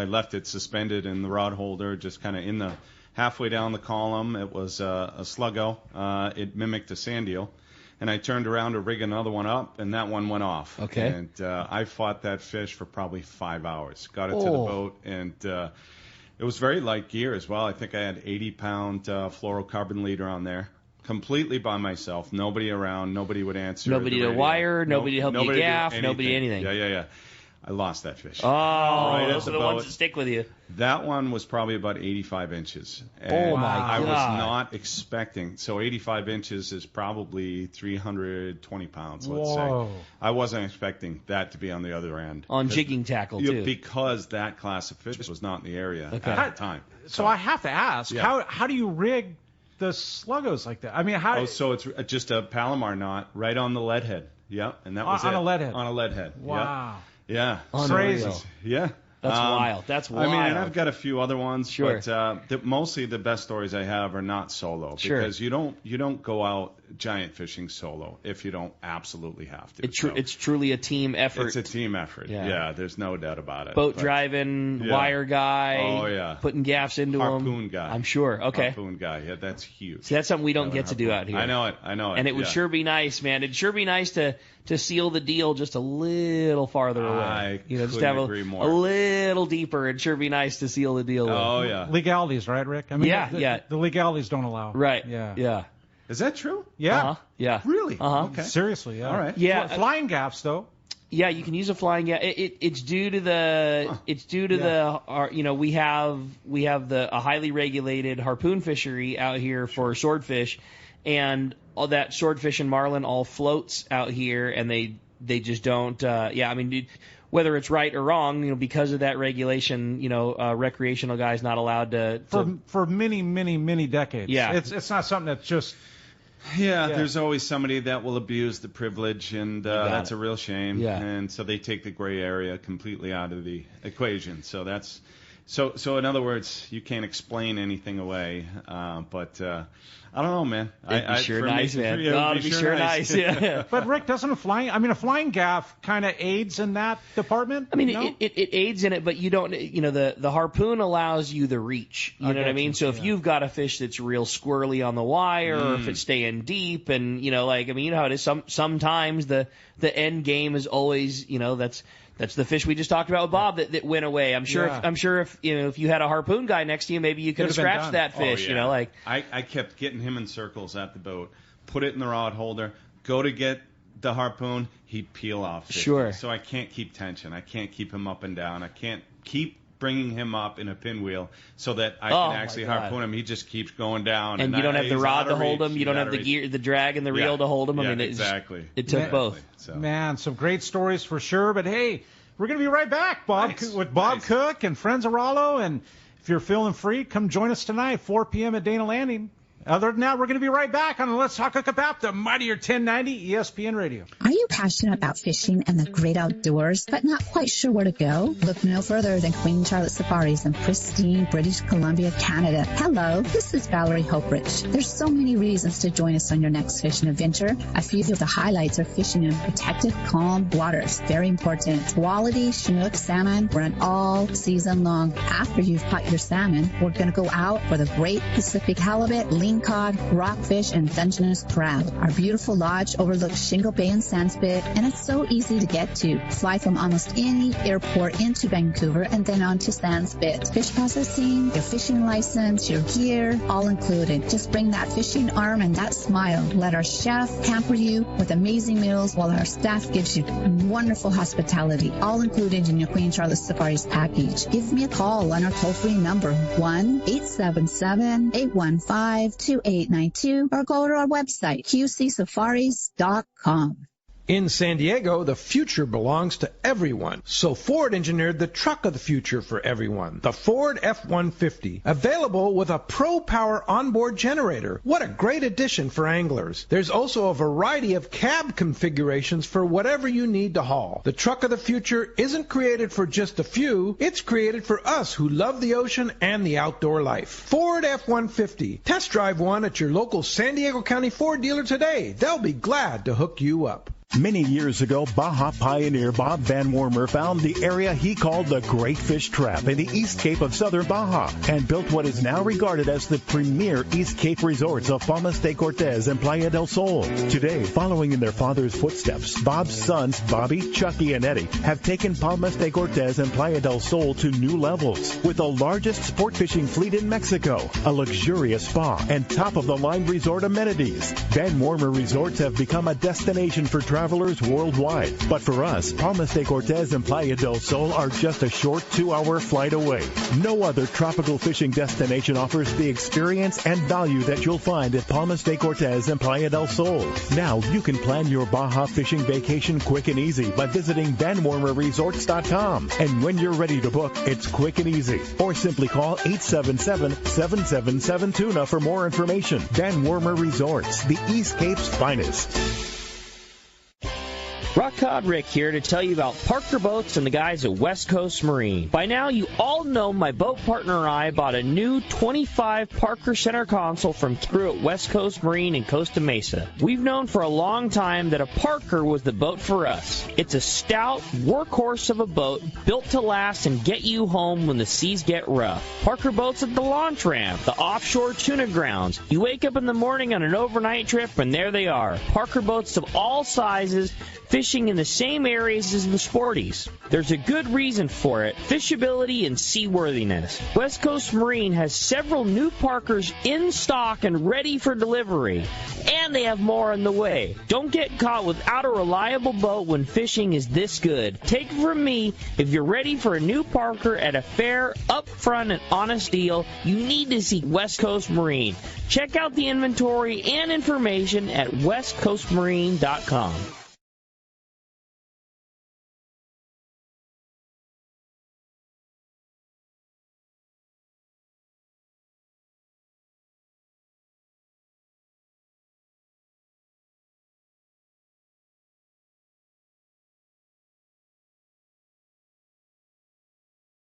H: left it suspended in the rod holder, just kind of in the halfway down the column. It was a sluggo. It mimicked a sand eel. And I turned around to rig another one up, and that one went off.
B: Okay.
H: And I fought that fish for probably 5 hours. Got it to the boat, and it was very light gear as well. I think I had 80-pound fluorocarbon leader on there, completely by myself. Nobody around. Nobody would answer.
B: Nobody to wire. Nobody to help you gaff. Nobody anything.
H: Yeah. I lost that fish.
B: Oh, those are the ones that stick with you.
H: That one was probably about 85 inches.
B: And
H: I was not expecting. So 85 inches is probably 320 pounds, let's say. I wasn't expecting that to be on the other end.
B: On jigging tackle, too.
H: Because that class of fish was not in the area at the time.
G: So I have to ask, how do you rig the sluggos like that? I mean, how?
H: So it's just a Palomar knot right on the lead head. Yeah, and that was
G: on a lead head.
H: On a lead head.
G: Wow.
H: Yeah.
G: Crazy.
H: Yeah.
B: That's wild. That's wild.
H: I mean, and I've got a few other ones,
B: sure.
H: But mostly the best stories I have are not solo,
B: sure.
H: Because you don't go out giant fishing solo if you don't absolutely have to.
B: It's truly a team effort.
H: It's a team effort. Yeah, there's no doubt about it.
B: Boat driving, wire guy.
H: Oh yeah.
B: Putting gaffs into them.
H: Harpoon guy.
B: I'm sure. Okay.
H: Harpoon guy. Yeah, that's huge.
B: See, that's something we don't get to do out here.
H: I know it.
B: And it would sure be nice, man. It'd sure be nice to seal the deal just a little farther away.
H: Just have a
B: little deeper. It'd sure be nice to seal the deal.
H: Oh yeah.
G: Legalities, right, Rick? I mean, the legalities don't allow.
B: Right.
G: Yeah.
H: Is that true?
G: Yeah.
B: Uh-huh. Yeah.
H: Really?
B: Okay.
G: Seriously, yeah.
H: All right.
B: Yeah.
G: Flying gaffs, though.
B: Yeah, you can use a flying gaff. It's due to the we have a highly regulated harpoon fishery out here for swordfish, and all that swordfish and marlin all floats out here, and they just don't. Whether it's right or wrong, because of that regulation, recreational guys not allowed to
G: for many, many, many decades.
B: Yeah,
G: it's not something that's just.
H: Yeah, there's always somebody that will abuse the privilege, and that's a real shame.
B: Yeah.
H: And so they take the gray area completely out of the equation. So that's so in other words, you can't explain anything away. But I don't know, man.
B: It'd be sure nice, man.
H: It'd be sure nice.
B: Yeah.
G: But Rick, doesn't a flying gaff kind of aids in that department?
B: I mean, it aids in it, but you don't. The harpoon allows you the reach. You know what I mean? So if you've got a fish that's real squirrely on the wire, or if it's staying deep, and you know how it is. Sometimes the end game is always That's the fish we just talked about with Bob that went away. I'm sure if you had a harpoon guy next to you, maybe you could have scratched that fish.
H: Oh, yeah. I kept getting him in circles at the boat, put it in the rod holder, go to get the harpoon, he'd peel off.
B: Sure.
H: So I can't keep tension. I can't keep him up and down. I can't keep bringing him up in a pinwheel so that I can actually harpoon him. He just keeps going down.
B: And you don't have the rod to hold him. You don't have the gear, the drag, and the reel to hold him. I mean,
H: exactly.
B: It took both.
H: So.
G: Man, some great stories for sure. But hey, we're going to be right back, Bob, with Bob Cook and Friends of Rollo. And if you're feeling free, come join us tonight, 4 p.m. at Dana Landing. Other than that, we're going to be right back on the Let's Talk Hookup app, the mightier 1090 ESPN Radio.
P: Are you passionate about fishing and the great outdoors, but not quite sure where to go? Look no further than Queen Charlotte Safaris in pristine British Columbia, Canada. Hello, this is Valerie Hoprich. There's so many reasons to join us on your next fishing adventure. A few of the highlights are fishing in protected, calm waters. Very important. Quality Chinook salmon run all season long. After you've caught your salmon, we're going to go out for the great Pacific halibut, ling king cod, rockfish, and Dungeness crab. Our beautiful lodge overlooks Shingle Bay and Sandspit, and it's so easy to get to. Fly from almost any airport into Vancouver and then on to Sandspit. Fish processing, your fishing license, your gear, all included. Just bring that fishing arm and that smile. Let our chef pamper you with amazing meals while our staff gives you wonderful hospitality, all included in your Queen Charlotte Safaris package. Give me a call on our toll-free number, 1-877-815-2892, or go to our website, qcsafaris.com.
F: In San Diego, the future belongs to everyone. So Ford engineered the truck of the future for everyone, the Ford F-150, available with a Pro Power onboard generator. What a great addition for anglers. There's also a variety of cab configurations for whatever you need to haul. The truck of the future isn't created for just a few. It's created for us who love the ocean and the outdoor life. Ford F-150. Test drive one at your local San Diego County Ford dealer today. They'll be glad to hook you up.
C: Many years ago, Baja pioneer Bob Van Wormer found the area he called the Great Fish Trap in the East Cape of southern Baja and built what is now regarded as the premier East Cape resorts of Palmas de Cortez and Playa del Sol. Today, following in their father's footsteps, Bob's sons, Bobby, Chucky, and Eddie, have taken Palmas de Cortez and Playa del Sol to new levels with the largest sport fishing fleet in Mexico, a luxurious spa, and top-of-the-line resort amenities. Van Wormer Resorts have become a destination for travelers worldwide. But for us, Palmas de Cortez and Playa del Sol are just a short 2-hour flight away. No other tropical fishing destination offers the experience and value that you'll find at Palmas de Cortez and Playa del Sol. Now you can plan your Baja fishing vacation quick and easy by visiting VanWormerResorts.com. And when you're ready to book, it's quick and easy. Or simply call 877-777-TUNA for more information. Van Wormer Resorts, the East Cape's finest.
B: Rock Cod Rick here to tell you about Parker Boats and the guys at West Coast Marine. By now, you all know my boat partner and I bought a new 25 Parker center console from crew at West Coast Marine in Costa Mesa. We've known for a long time that a Parker was the boat for us. It's a stout workhorse of a boat built to last and get you home when the seas get rough. Parker Boats at the launch ramp, the offshore tuna grounds. You wake up in the morning on an overnight trip and there they are. Parker Boats of all sizes, fishing in the same areas as the sporties. There's a good reason for it: fishability and seaworthiness. West Coast Marine has several new Parkers in stock and ready for delivery, and they have more on the way. Don't get caught without a reliable boat when fishing is this good. Take it from me, if you're ready for a new Parker at a fair, upfront, and honest deal, you need to see West Coast Marine. Check out the inventory and information at westcoastmarine.com.